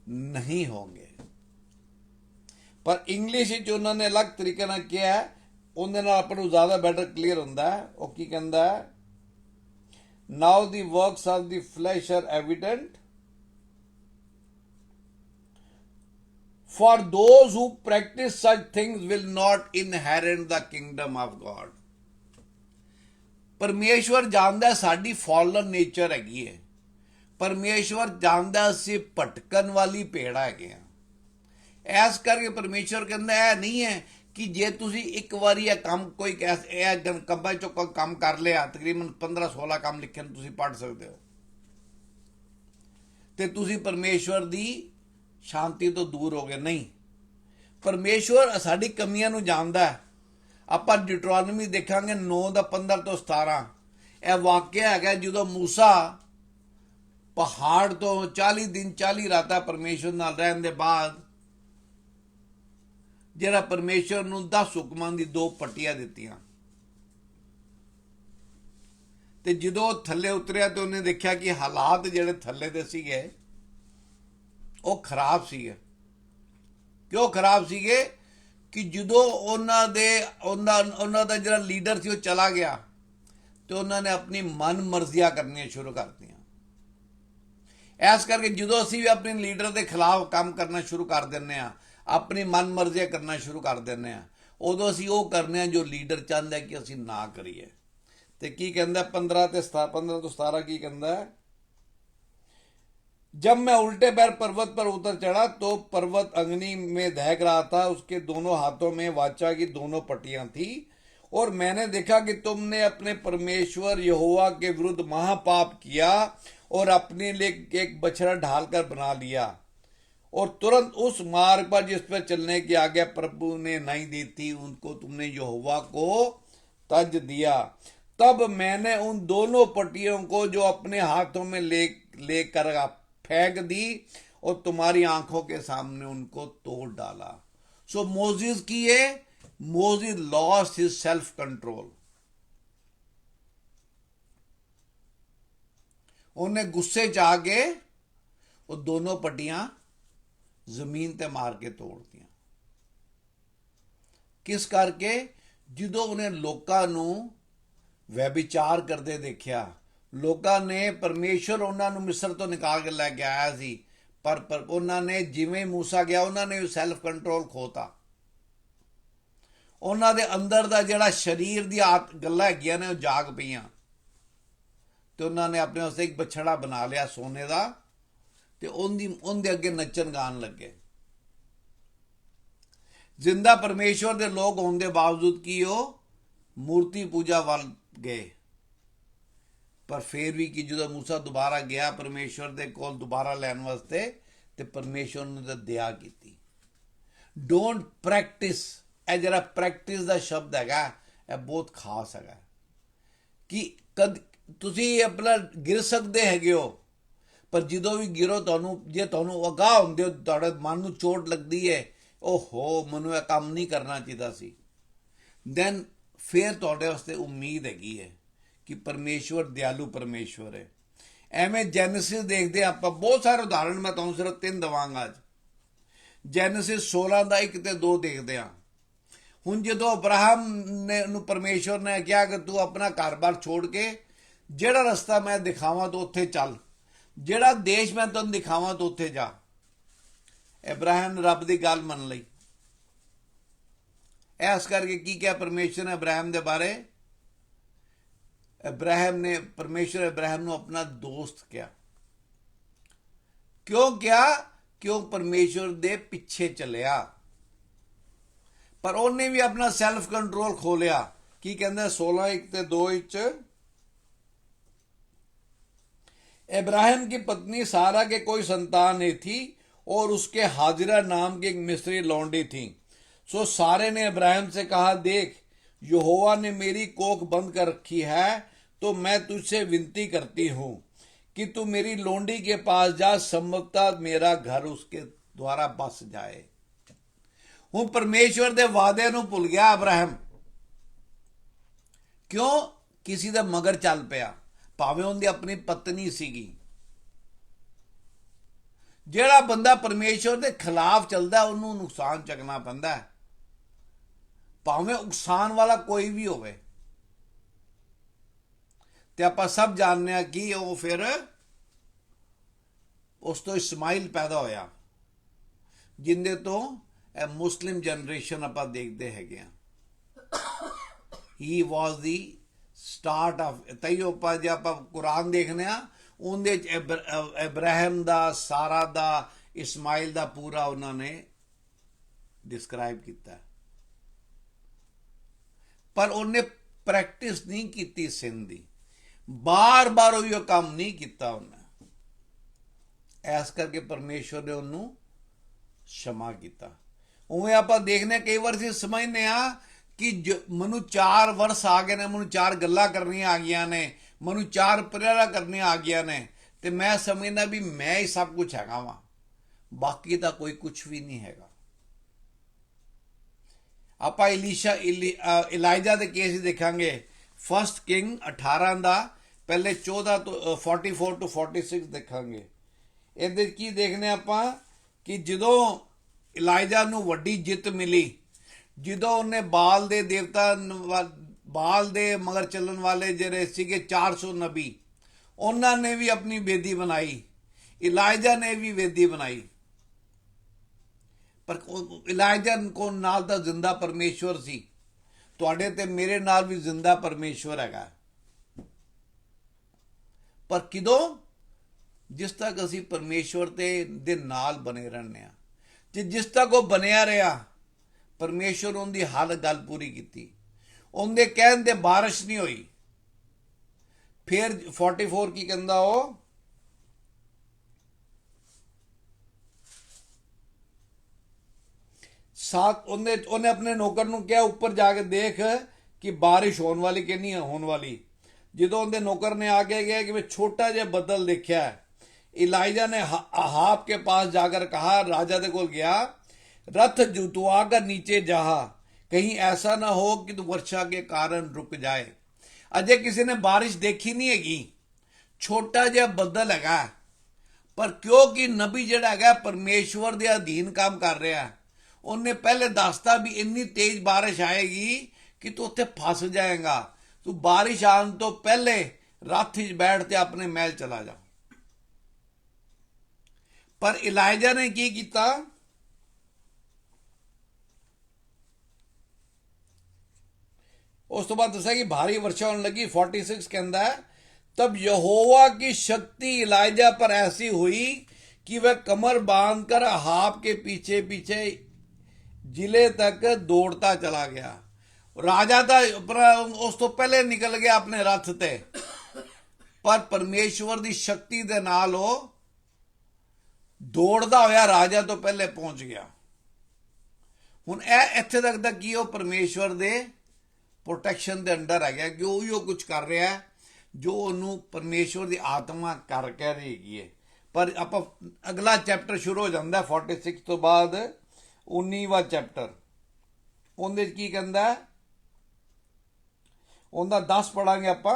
नहीं होंगे। पर इंग्लिश विच उन्होंने अलग तरीके नाल किया है, उहदे नाल आपां नूं ज़्यादा बैटर क्लीयर हुंदा है। वो की कहंदा है, now the works of the flesh are evident, for those who practice such things will not inherit the kingdom of God। परमेश्वर जानदा साडी फॉलन नेचर हैगी है। परमेश्वर जानदा असीं भटकन वाली भेड़ हैगे आ। इस करके परमेश्वर कहंदा है नहीं है कि जे तुसीं एक बारी यह काम कोई कंबां चों कोई काम कर लिया, तकरीबन 15-16 काम लिखे तुसीं पढ़ सकते हो, ते तुसीं परमेश्वर दी शांति तो दूर हो गए। नहीं, परमेश्वर साडी कमियां नूं जानदा है। आपां डिट्रोनमी देखांगे 9:15 तो 17। यह वाकया है जो मूसा पहाड़ तो 40 दिन 40 रातां परमेश्वर नाल रहन दे बाद जिहड़ा परमेश्वर नूं 10 हुकमां दी 2 पट्टियां दित्तियां, ते जदों थल्ले उतरिया तो उन्हें देखा कि हालात जिहड़े थल्ले दे सीगे वो खराब सीगे। क्यों खराब सीगे कि जो उन्होंने दा जिहड़ा लीडर सी वो चला गया तो उन्होंने अपनी मन मर्जियां करनियां शुरू कर दियां। इस करके जो असीं भी अपने लीडर के खिलाफ काम करना शुरू कर देने, अपनी मन मर्जियां करना शुरू कर देने, उदों असीं वो करने जो लीडर चाहता है कि असीं ना करिए। तो की कहंदा 15 तो 17 की कहंदा, जब मैं उल्टे पैर पर्वत पर उतर चढ़ा तो पर्वत अग्नि में दहक रहा था, उसके दोनों हाथों में वाचा की दोनों पट्टियां थी। और मैंने देखा कि तुमने अपने परमेश्वर यहोवा के विरुद्ध महापाप किया और अपने लिए एक बछड़ा ढालकर बना लिया, और तुरंत उस मार्ग पर जिस पर चलने की आज्ञा प्रभु ने नहीं दी थी उनको तुमने यहोवा को तज दिया। तब मैंने उन दोनों पट्टियों को जो अपने हाथों में लेकर फेंक दी और तुम्हारी आंखों के सामने उनको तोड़ डाला। सो मोजिस किए, Moses lost his self control. उन्हें गुस्से च आके वो दोनों पट्टियां जमीन ते मार के तोड़ दिया। किस करके? ਜਦੋਂ ਉਹਨੇ ਲੋਕਾਂ ਨੂੰ व्यभिचार ਕਰਦੇ ਦੇਖਿਆ। ਲੋਕਾਂ ਨੇ ਪਰਮੇਸ਼ਰ ਉਹਨਾਂ ਨੂੰ ਮਿਸਰ ਤੋਂ ਨਿਕਾਲ ਕੇ ਲੈ ਕੇ ਆਇਆ ਸੀ, ਪਰ ਉਹਨਾਂ ਨੇ ਜਿਵੇਂ ਮੂਸਾ ਗਿਆ ਉਹਨਾਂ ਨੇ ਸੈਲਫ ਕੰਟਰੋਲ ਖੋਤਾ। ਉਹਨਾਂ ਦੇ ਅੰਦਰ ਦਾ ਜਿਹੜਾ ਸਰੀਰ ਦੀ ਗੱਲਾਂ ਹੈਗੀਆਂ ਨੇ ਉਹ ਜਾਗ ਪਈਆਂ ਤੇ ਉਹਨਾਂ ਨੇ ਆਪਣੇ ਵਾਸਤੇ ਇੱਕ ਬਛੜਾ ਬਣਾ ਲਿਆ ਸੋਨੇ ਦਾ ਤੇ ਉਹਦੇ ਅੱਗੇ ਨੱਚਣ ਗਾਣ ਲੱਗੇ। जिंदा परमेश्वर के लोग होने के बावजूद की वो मूर्ति पूजा वाल गए। पर फिर भी कि जो मूसा दोबारा गया परमेश्वर के कोल दोबारा लैन वास्ते ते परमेश्वर ने तो दया की। डोंट प्रैक्टिस, यह जरा प्रैक्टिस का शब्द है यह बहुत खास है कि कद तुसी अपना गिर सकते हैगे हो, पर जो भी गिरो तुहानू जे तुहानू अगाह होंदे हो तुहाडे मन नू चोट लगती है, ओहो मैनू यह काम नहीं करना चाहिए सी, दैन फिर तुहाडे वास्ते उम्मीद हैगी है कि परमेश्वर दयालु परमेश्वर है। एवें जेनेसिस देखते आप बहुत सारे उदाहरण मैं तुहानू सिर्फ 3 देवांगा। अज जेनेसिस 16 का 1 ते 2 देखते हैं। हुण जो अब्राहम ने परमेश्वर ने कहा कि तू अपना घर बार छोड़ के जेड़ा रस्ता मैं दिखावा तो उत्थे चल, जेड़ा देश मैं तुम दिखावा तो उत्थे जा। इब्राहिम ने रब की गल मन ली। इस करके की क्या परमेश्वर ने इब्राहिम के बारे, परमेश्वर इब्राहिम ने अपना दोस्त किया। क्यों क्या? क्यों परमेश्वर दे पीछे चलिया, पर उन्हें भी अपना सैल्फ कंट्रोल खो लिया। की कहते 16:1 ते 2 इब्राहिम की पत्नी सारा के कोई संतान नहीं थी और उसके हाजिरा नाम की एक मिस्री लौंडी थी। सो सारे ने इब्राहिम से कहा, देख यहोवा ने मेरी कोख बंद कर रखी है, तो मैं तुझसे विनती करती हूं कि तू मेरी लौंडी के पास जा, संभवतः मेरा घर उसके द्वारा बस जाए। हूं परमेश्वर दे वादे नूं भुल गया इब्राहिम। क्यों? किसी दे मगर चल पिया, भावें उनकी अपनी पत्नी सीगी। ਜਿਹੜਾ ਬੰਦਾ परमेश्वर के खिलाफ चलता उन्होंने नुकसान चकना पैंदा है, भावें उकसान वाला कोई भी होवे। ते आपां सब जानने कि वो फिर उस तो इस्माइल पैदा होया जिंदे तो मुस्लिम जनरेशन आपां देखते हैगे। He was the start of तईओ जे आपां कुरान देखने उनदे इब्राहिम दा, सारा दा, इस्माइल दा पूरा उन्होंने डिस्क्राइब किया। पर उन्हें प्रैक्टिस नहीं की सिन दी, बार बार वो काम नहीं किया उन्हें। ऐस करके परमेश्वर ने उन्होंने क्षमा किया। उवें आप देखने कई बार से समझने कि मनु 4 वर्ष आ गए ने, मनु 4 गल्लां करनियां आ गई ने, मनु 4 प्रेरणा करने आ गया ने, तो मैं समझना भी मैं ही सब कुछ हैगा वा, बाकी तो कोई कुछ भी नहीं हैगा। आप इलाइजा के केस देखांगे। 1 किंग 18 का पहले 14 तो 44 to 46 देखांगे। ये की देखने आप कि जो इलाइजा नूं वड्डी जित मिली, जो उन्हें बाल दे देवता बाल दे मगर चलन वाले जेरे सीगे 400 नबी, उन्होंने भी अपनी वेदी बनाई, इलाइजा ने भी वेदी बनाई। पर इलाइजा को नाल दा जिंदा परमेश्वर सी, तुहाडे ते मेरे नाल भी जिंदा परमेश्वर हैगा। पर किदों ਜਿਸ ਤੱਕ ਅਸੀਂ ਪਰਮੇਸ਼ਵਰ ਦੇ ਨਾਲ ਬਣੇ ਰਹਿੰਦੇ ਆ। ਤੇ ਜਿਸ ਤੱਕ ਉਹ ਬਣਿਆ ਰਿਹਾ, ਪਰਮੇਸ਼ਵਰ ਉਹਦੀ ਹਰ ਗੱਲ ਪੂਰੀ ਕੀਤੀ। ਉਹਦੇ ਕਹਿਣ ਤੇ ਬਾਰਿਸ਼ ਨਹੀਂ ਹੋਈ। ਫਿਰ 44 ਕੀ ਕਹਿੰਦਾ ਉਹ, ਉਹਨੇ ਆਪਣੇ ਨੌਕਰ ਨੂੰ ਕਿਹਾ ਉੱਪਰ ਜਾ ਕੇ ਦੇਖ ਕਿ ਬਾਰਿਸ਼ ਹੋਣ ਵਾਲੀ ਕਿ ਨਹੀਂ ਹੋਣ ਵਾਲੀ। ਜਦੋਂ ਉਹਦੇ ਨੌਕਰ ਨੇ ਆ ਕੇ ਕਿਹਾ कि मैं छोटा ਜਿਹਾ ਬੱਦਲ देखा है, इलाइजा ने अहाब के पास जाकर कहा, राजा दे कोल गया, रथ जुतवा कर नीचे जा, कहीं ऐसा ना हो कि तू वर्षा के कारण रुक जाए। अजय किसी ने बारिश देखी नहीं हैगी, छोटा जिहा ਬੱਦਲ हैगा, पर क्योंकि नबी जिहड़ा हैगा परमेश्वर ਦੇ ਅਧੀਨ काम कर रहा है, ਉਹਨੇ ਪਹਿਲੇ ਦੱਸਤਾ ਵੀ ਇੰਨੀ ਤੇਜ਼ ਬਾਰਿਸ਼ ਆਏਗੀ ਕਿ ਤੂੰ ਉੱਥੇ ਫਸ ਜਾਏਗਾ। ਤੂੰ ਬਾਰਿਸ਼ ਆਉਣ ਤੋਂ ਪਹਿਲੇ ਰੱਥ 'ਚ ਬੈਠ ਤੇ ਆਪਣੇ ਮਹਿਲ ਚਲਾ ਜਾ। ਪਰ ਇਲਾਇਜਾ ਨੇ ਕੀ ਕੀਤਾ, ਉਸ ਤੋਂ ਬਾਅਦ ਦੱਸਿਆ ਕਿ ਭਾਰੀ ਵਰषा होने लगी। 46 कहता है, तब यहोवा की शक्ति इलाइजा पर ऐसी हुई कि वह कमर बांधकर अहाब के पीछे पीछे जिले तक दौड़ता चला गया। राजा था उस तो पहले निकल गया अपने रथ ते, पर परमेश्वर की शक्ति दे नाल वो दौड़दा होया राजा तो पहले पहुंच गया। हुण इत्थे तक दा की वो परमेश्वर दे प्रोटेक्शन दे अंडर है गया, कि वो कुछ कर रहा है जो उन्होंने परमेश्वर की आत्मा कर कह रही है। पर आप अगला चैप्टर शुरू हो जाता है 46 तो बाद 19वां चैप्टर, उहदे की कहता है, उहदा 10 पढ़ांगे आपां।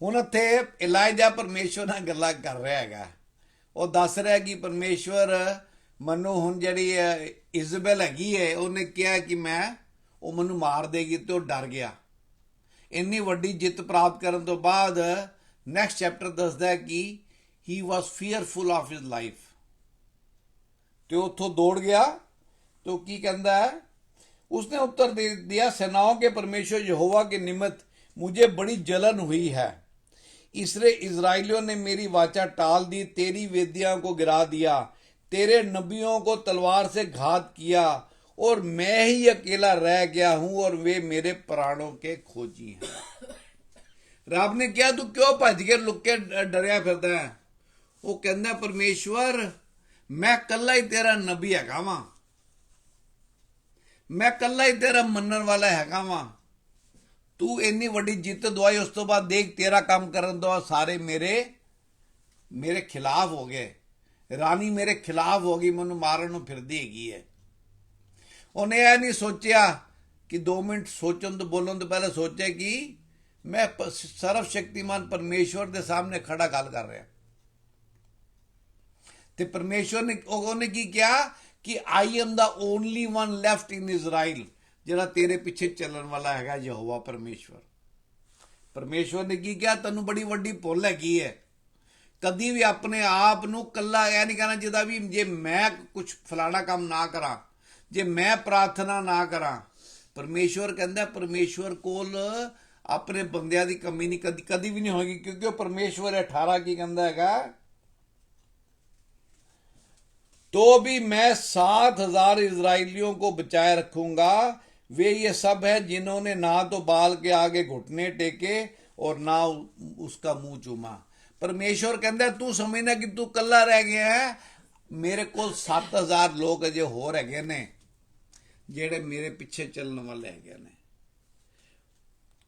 हुण इत्थे इलाइजा परमेश्वर नाल गल्लां कर रहा है। वो दस रहा कि परमेश्वर मनु हुण जिहड़ी इजबेल हैगी है, उन्हें कहा कि मैं वो मैनू मार देगी, तो डर गया। इन्नी वड्डी जित प्राप्त करने तो बाद नैक्सट चैप्टर दसदा है कि he was fearful of his life, तो उतों दौड़ गया। तो की कहता है, उसने उत्तर दे दिया, सेनाओं के परमेश्वर यहोवा के निमित्त मुझे बड़ी जलन हुई है, इसलिए इजराइलियों ने मेरी वाचा टाल दी, तेरी वेदियां को गिरा दिया, तेरे नबियों को तलवार से घात किया, और मैं ही अकेला रह गया हूं और वे मेरे प्राणों के खोजी हैं। रब ने कहा, तू क्यों भज के लुक के डरिया फिरदा है? वो कहता, परमेश्वर मैं कल्ला ही तेरा नबी हैगा वां, मैं कल्ला ही तेरा मनन वाला हैगा वां। तू इन्नी वड्डी जित दवाई, उस तो बाद देख तेरा काम करन तो सारे मेरे खिलाफ हो गए, रानी मेरे खिलाफ हो गई, मैनू मारन नूं फिरदी हैगी है। उन्हें यह नहीं सोचा कि 2 मिनट सोचन तो बोलन तो पहले सोचे कि मैं सर्वशक्तिमान परमेश्वर के सामने खड़ा गल कर रहा। ते परमेश्वर ने उन्हें की किया कि I am the only one left in Israel, जिहड़ा तेरे पीछे चलन वाला हैगा यहोवा परमेश्वर। परमेश्वर ने की किया, तैनूं बड़ी वड्डी भुल हैगी है। कदी भी अपने आप नूं कल्ला यह नहीं कहना चाहिए भी जे मैं कुछ फलाना काम ना करा, जे मैं प्रार्थना ना करा। परमेश्वर कहता, परमेश्वर कोल अपने बंदियां दी कमी नहीं कदी भी नहीं होगी, क्योंकि वो परमेश्वर 18 की कहता हैगा, तो भी मैं 7,000 इजराइलियों को बचाए रखूंगा, वे ये सब है जिन्होंने ना तो बाल के आगे घुटने टेके और ना उसका मुंह चूमा। परमेश्वर कहता, तू समझना कि तू कल्ला रह गया है, मेरे को 7,000 लोग अजे होर हैगे ने जेड़े मेरे पिछे चलने वाले हैगे ने।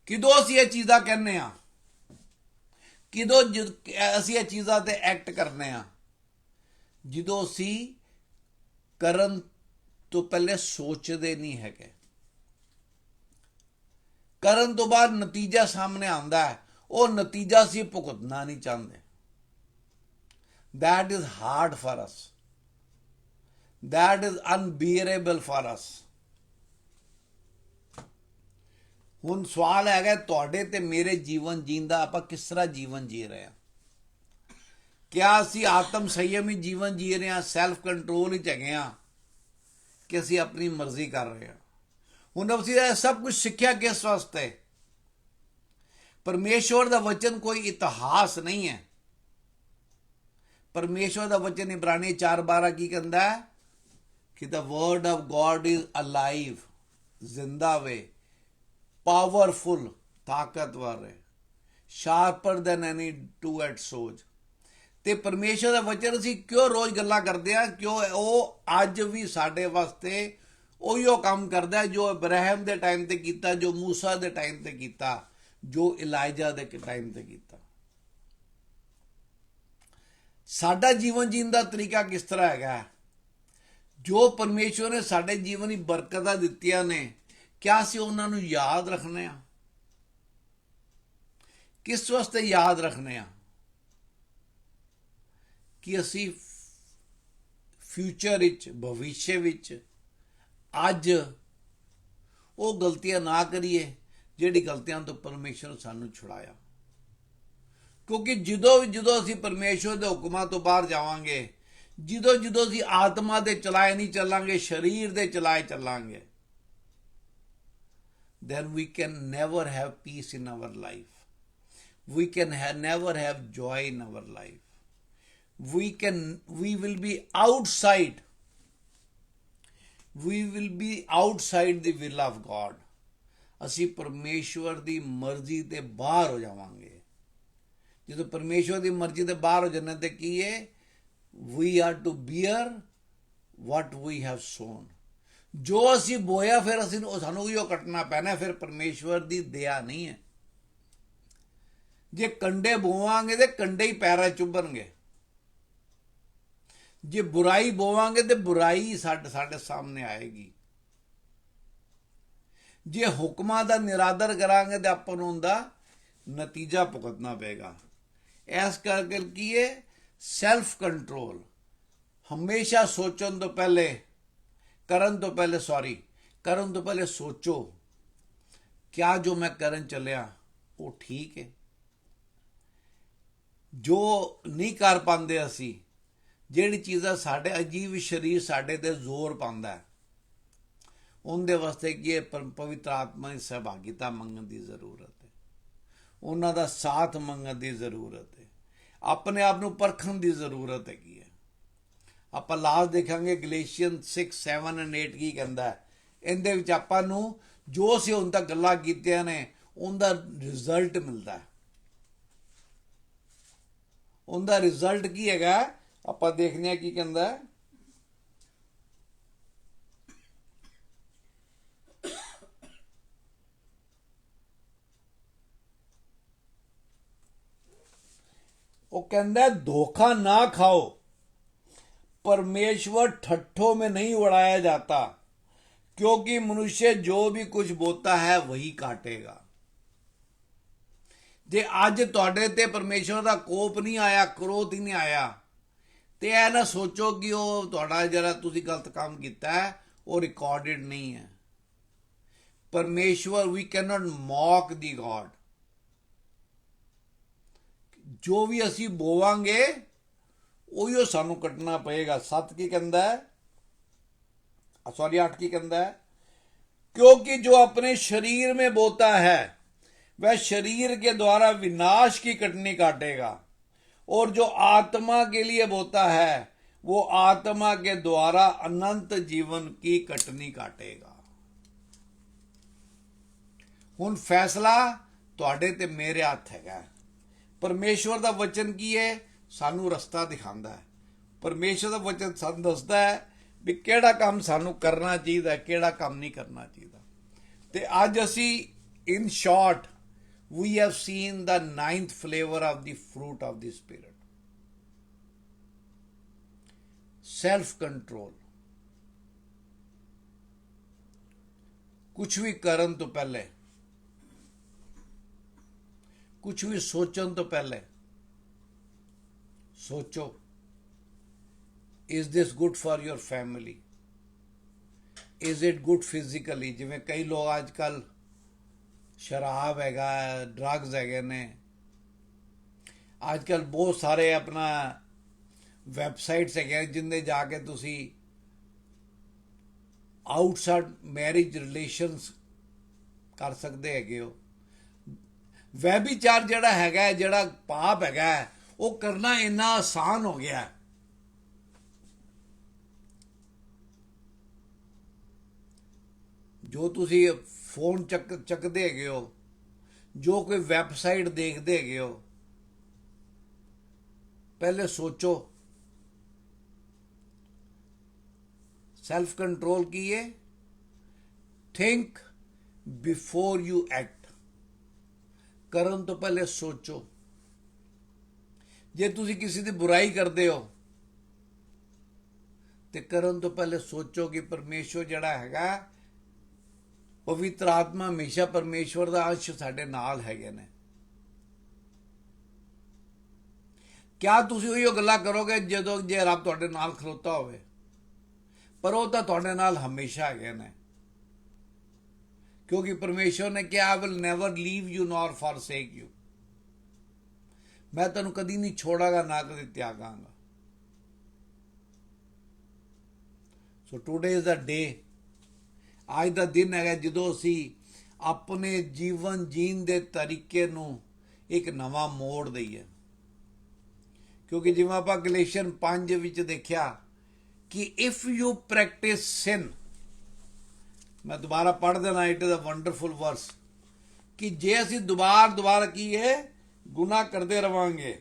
किदों असीं ये चीज़ां कहने आ, किदों असीं ये चीज़ां ते एक्ट करने आ, ਜਦੋਂ ਅਸੀਂ ਕਰਨ ਤੋਂ ਪਹਿਲੇ ਸੋਚਦੇ ਨਹੀਂ ਹੈਗੇ, ਕਰਨ ਤੋਂ ਬਾਅਦ ਨਤੀਜਾ ਸਾਹਮਣੇ ਆਉਂਦਾ ਹੈ, ਉਹ ਨਤੀਜਾ ਅਸੀਂ ਭੁਗਤਣਾ ਨਹੀਂ ਚਾਹੁੰਦੇ। that is hard for us, that is unbearable for us। ਹੁਣ ਸਵਾਲ ਹੈਗਾ ਤੁਹਾਡੇ ਤੇ ਮੇਰੇ ਜੀਵਨ ਜੀਣ ਦਾ, ਆਪਾਂ ਕਿਸ ਤਰ੍ਹਾਂ ਜੀਵਨ ਜੀ ਰਹੇ ਹਾਂ। क्या असी आत्म संयमी जीवन जी रहे हैं, सैल्फ कंट्रोल ही हैगे हाँ, कि असी अपनी मर्जी कर रहे हैं। ਹੁਣ ਅਸੀਂ ਇਹ ਸਭ ਕੁਝ ਸਿੱਖਿਆ ਕਿਸ ਵਾਸਤੇ? ਪਰਮੇਸ਼ਵਰ ਦਾ ਵਚਨ ਕੋਈ ਇਤਿਹਾਸ ਨਹੀਂ ਹੈ। ਪਰਮੇਸ਼ਵਰ ਦਾ ਵਚਨ ਇਬਰਾਨੀ 4:12 ਕੀ ਕਹਿੰਦਾ ਹੈ ਕਿ the word of God is alive, ਜ਼ਿੰਦਾ ਵੇ, ਪਾਵਰਫੁਲ, ਤਾਕਤਵਰ ਹੈ, ਸ਼ਾਰਪਰ ਦੈਨ ਐਨੀ two-edged sword। ਤੇ ਪਰਮੇਸ਼ਵਰ ਦਾ ਵਚਨ ਅਸੀਂ ਕਿਉਂ ਰੋਜ਼ ਗੱਲਾਂ ਕਰਦੇ ਆ? ਕਿਉਂ ਉਹ ਅੱਜ ਵੀ ਸਾਡੇ ਵਾਸਤੇ ਉਹੀਓ ਕੰਮ ਕਰਦਾ ਜੋ ਇਬਰਾਹਿਮ ਦੇ ਟਾਈਮ ਤੇ ਕੀਤਾ, ਜੋ ਮੂਸਾ ਦੇ ਟਾਈਮ ਤੇ ਕੀਤਾ, ਜੋ ਇਲਾਇਜਾ ਦੇ ਟਾਈਮ ਤੇ ਕੀਤਾ। ਸਾਡਾ ਜੀਵਨ ਜੀਣ ਦਾ ਤਰੀਕਾ ਕਿਸ ਤਰ੍ਹਾਂ ਹੈਗਾ? ਜੋ ਪਰਮੇਸ਼ਵਰ ਨੇ ਸਾਡੇ ਜੀਵਨ ਦੀ ਬਰਕਤਾਂ ਦਿੱਤੀਆਂ ਨੇ, ਕਿਆ ਅਸੀਂ ਉਹਨਾਂ ਨੂੰ ਯਾਦ ਰੱਖਨੇ ਆ? ਕਿਸ ਵਾਸਤੇ ਯਾਦ ਰੱਖਨੇ ਆ? ਕਿ ਅਸੀਂ ਫਿਊਚਰ ਵਿੱਚ, ਭਵਿੱਖ ਵਿੱਚ ਅੱਜ ਉਹ ਗਲਤੀਆਂ ਨਾ ਕਰੀਏ ਜਿਹੜੀ ਗਲਤੀਆਂ ਤੋਂ ਪਰਮੇਸ਼ਵਰ ਸਾਨੂੰ ਛੁਡਾਇਆ। ਕਿਉਂਕਿ ਜਦੋਂ ਅਸੀਂ ਪਰਮੇਸ਼ਵਰ ਦੇ ਹੁਕਮਾਂ ਤੋਂ ਬਾਹਰ ਜਾਵਾਂਗੇ, ਜਦੋਂ ਅਸੀਂ ਆਤਮਾ ਦੇ ਚਲਾਏ ਨਹੀਂ ਚੱਲਾਂਗੇ, ਸਰੀਰ ਦੇ ਚਲਾਏ ਚੱਲਾਂਗੇ, then we can never have peace in our life. We can never have joy in our life. We will be outside. We will be outside the will of God. ਅਸੀਂ ਪਰਮੇਸ਼ਵਰ ਦੀ ਮਰਜ਼ੀ ਦੇ ਬਾਹਰ ਹੋ ਜਾਵਾਂਗੇ। ਜਦੋਂ ਪਰਮੇਸ਼ਵਰ ਦੀ ਮਰਜ਼ੀ ਦੇ ਬਾਹਰ ਹੋ ਜਾਣਾ ਤੇ ਕੀ ਹੈ? We are to bear what we have sown. ਜੋ ਅਸੀਂ ਬੋਇਆ ਫਿਰ ਸਾਨੂੰ ਉਹ ਕੱਟਣਾ ਪੈਣਾ। ਫਿਰ ਪਰਮੇਸ਼ਵਰ ਦੀ ਦਇਆ ਨਹੀਂ ਹੈ। ਜੇ ਕੰਡੇ ਬੋਵਾਂਗੇ ਤੇ ਕੰਡੇ ਹੀ ਪੈਰਾਂ ਚੁੱਭਣਗੇ। ਜੇ ਬੁਰਾਈ ਬੋਵਾਂਗੇ ਤੇ ਬੁਰਾਈ ਸਾਡੇ ਸਾਹਮਣੇ ਆਏਗੀ। ਜੇ ਹੁਕਮਾਂ ਦਾ ਨਿਰਾਦਰ ਕਰਾਂਗੇ ਤੇ ਆਪਾਂ ਨੂੰ ਉਹਦਾ ਨਤੀਜਾ ਭੁਗਤਣਾ ਪਏਗਾ। ਇਸ ਕਰਕੇ ਕੀ ਹੈ? Self control. ਹਮੇਸ਼ਾ ਸੋਚਣ ਤੋਂ ਪਹਿਲੇ ਕਰਨ ਤੋਂ ਪਹਿਲੇ ਸੋਚੋ, ਕਿਆ ਜੋ ਮੈਂ ਕਰਨ ਚੱਲਿਆ ਉਹ ਠੀਕ ਹੈ? ਜੋ ਨਹੀਂ ਕਰ ਪਾਉਂਦੇ ਅਸੀਂ, ਜਿਹੜੀ ਚੀਜ਼ਾਂ ਸਾਡੇ ਅਜੀਬ ਸਰੀਰ ਸਾਡੇ ਤੇ ਜ਼ੋਰ ਪਾਉਂਦਾ ਹੈ, ਉਹਦੇ ਵਾਸਤੇ ਕੀ ਹੈ? ਪਵਿੱਤਰ ਆਤਮਾ ਦੀ ਸਹਿਭਾਗਿਤਾ ਮੰਗਣ ਦੀ ਜ਼ਰੂਰਤ ਹੈ। ਉਹਨਾਂ ਦਾ ਸਾਥ ਮੰਗਣ ਦੀ ਜ਼ਰੂਰਤ ਹੈ। ਆਪਣੇ ਆਪ ਨੂੰ ਪਰਖਣ ਦੀ ਜ਼ਰੂਰਤ ਹੈਗੀ ਹੈ। ਆਪਾਂ ਲਾਸਟ ਦੇਖਾਂਗੇ ਗਲੇਸ਼ੀਅਨ 6:7-8 ਕੀ ਕਹਿੰਦਾ ਹੈ। ਇਹਦੇ ਵਿੱਚ ਆਪਾਂ ਨੂੰ ਜੋ ਅਸੀਂ ਹੁਣ ਤੱਕ ਗੱਲਾਂ ਕੀਤੀਆਂ ਨੇ ਉਹਦਾ ਰਿਜ਼ਲਟ ਮਿਲਦਾ ਹੈ। ਉਹਦਾ ਰਿਜ਼ਲਟ ਕੀ ਹੈਗਾ? ਆਪਾਂ ਦੇਖਦੇ ਹਾਂ ਕੀ ਕਹਿੰਦਾ ਹੈ। वो कहता है धोखा ना खाओ, परमेश्वर ठट्ठों में नहीं उड़ाया जाता, क्योंकि मनुष्य जो भी कुछ बोता है वही काटेगा। जे अज तुहाडे ते परमेश्वर दा कोप नहीं आया, क्रोध ही नहीं आया, ते ऐ ना सोचो कि वो तुहाडा जिहड़ा तुसीं गलत काम कीता है वो रिकॉर्डेड नहीं है। परमेश्वर, we can not mock the God. ਜੋ ਵੀ ਅਸੀਂ ਬੋਵਾਂਗੇ ਉਹੀਓ ਸਾਨੂੰ ਕੱਟਣਾ ਪਏਗਾ। 7 ਕੀ ਕਹਿੰਦਾ ਹੈ? 8 ਕੀ ਕਹਿੰਦਾ है? क्योंकि जो अपने शरीर में बोता है वह शरीर के द्वारा विनाश की कटनी काटेगा, और जो आत्मा के लिए बोता है वो आत्मा के द्वारा अनंत जीवन की कटनी काटेगा। हुण फैसला तुहाडे ते मेरे हत्थ हैगा। परमेश्वर का वचन की है? सानू रस्ता दिखाता है। परमेश्वर का वचन सानू दसदा है भी किहड़ा काम सानू करना चाहिए, किहड़ा काम नहीं करना चाहिए। ते अज असी in short we have seen the 9th flavour of the fruit of the spirit, self control. कुछ भी करन तो पहले, कुछ भी सोचन तो पहले सोचो, is this good for your family, is it good physically. जिवें कई लोग आजकल शराब हैगा, ड्रग्स हैगे ने, आजकल बहुत सारे अपना वैबसाइट्स हैगे जिंदे जाके तुसी ਆਊਟਸਾਈਡ ਮੈਰਿਜ ਰਿਲੇਸ਼ਨਸ ਕਰ ਸਕਦੇ ਹੈਗੇ ਹੋ। ਵੈਭਿਚਾਰ ਜਿਹੜਾ ਹੈਗਾ, ਜਿਹੜਾ ਪਾਪ ਹੈਗਾ, ਉਹ ਕਰਨਾ ਇੰਨਾ ਆਸਾਨ ਹੋ ਗਿਆ ਹੈ। ਜੋ ਤੁਸੀਂ ਫੋਨ ਚੱਕਦੇ ਹੈਗੇ ਹੋ, ਜੋ ਕੋਈ ਵੈਬਸਾਈਟ ਦੇਖਦੇ ਹੈਗੇ ਹੋ, ਪਹਿਲੇ ਸੋਚੋ। ਸੈਲਫ ਕੰਟਰੋਲ ਕੀ ਹੈ? Think before you act. ਕਰਨ ਤੋਂ ਪਹਿਲੇ ਸੋਚੋ। ਜੇ ਤੁਸੀਂ ਕਿਸੇ ਦੀ ਬੁਰਾਈ ਕਰਦੇ ਹੋ ਤੇ ਕਰਨ ਤੋਂ ਪਹਿਲੇ ਸੋਚੋ ਕਿ ਪਰਮੇਸ਼ਵਰ ਜਿਹੜਾ ਹੈਗਾ, ਪਵਿੱਤਰ ਆਤਮਾ ਹਮੇਸ਼ਾ ਪਰਮੇਸ਼ਵਰ ਦਾ ਅੰਸ਼ ਸਾਡੇ ਨਾਲ ਹੈਗੇ ਨੇ। ਕਿਆ ਤੁਸੀਂ ਉਹੀ ਗੱਲਾਂ ਕਰੋਗੇ ਜਦੋਂ ਜੇ ਰੱਬ ਤੁਹਾਡੇ ਨਾਲ ਖਲੋਤਾ ਹੋਵੇ? ਪਰ ਉਹ ਤਾਂ ਤੁਹਾਡੇ ਨਾਲ ਹਮੇਸ਼ਾ ਹੈਗੇ ਨੇ, ਕਿਉਂਕਿ ਪਰਮੇਸ਼ਵਰ ਨੇ ਕਿਹਾ, I will never leave you nor forsake you। ਮੈਂ ਤੈਨੂੰ ਕਦੀ ਨਹੀਂ ਛੋੜਾਂਗਾ, ਨਾ ਕਦੀ ਤਿਆਗਾਂਗਾ। ਸੋ ਟੁਡੇ ਇਜ਼ ਦਾ ਡੇ। ਅੱਜ ਦਾ ਦਿਨ ਹੈਗਾ ਜਦੋਂ ਅਸੀਂ ਆਪਣੇ ਜੀਵਨ ਜੀਣ ਦੇ ਤਰੀਕੇ ਨੂੰ ਇੱਕ ਨਵਾਂ ਮੋੜ ਦਈਏ। ਕਿਉਂਕਿ ਜਿਵੇਂ ਆਪਾਂ ਗਲੇਸ਼ੀਅਨ 5 ਵਿੱਚ ਦੇਖਿਆ ਕਿ ਇਫ ਯੂ ਪ੍ਰੈਕਟਿਸ ਸਿਨ, ਮੈਂ ਦੁਬਾਰਾ ਪੜ੍ਹ ਦੇਣਾ, ਇਟ ਇਜ਼ ਅ ਵੰਡਰਫੁਲ ਵਰਸ, ਕਿ ਜੇ ਅਸੀਂ ਦੁਬਾਰਾ ਕੀ ਹੈ, ਗੁਨਾਹ ਕਰਦੇ ਰਵਾਂਗੇ,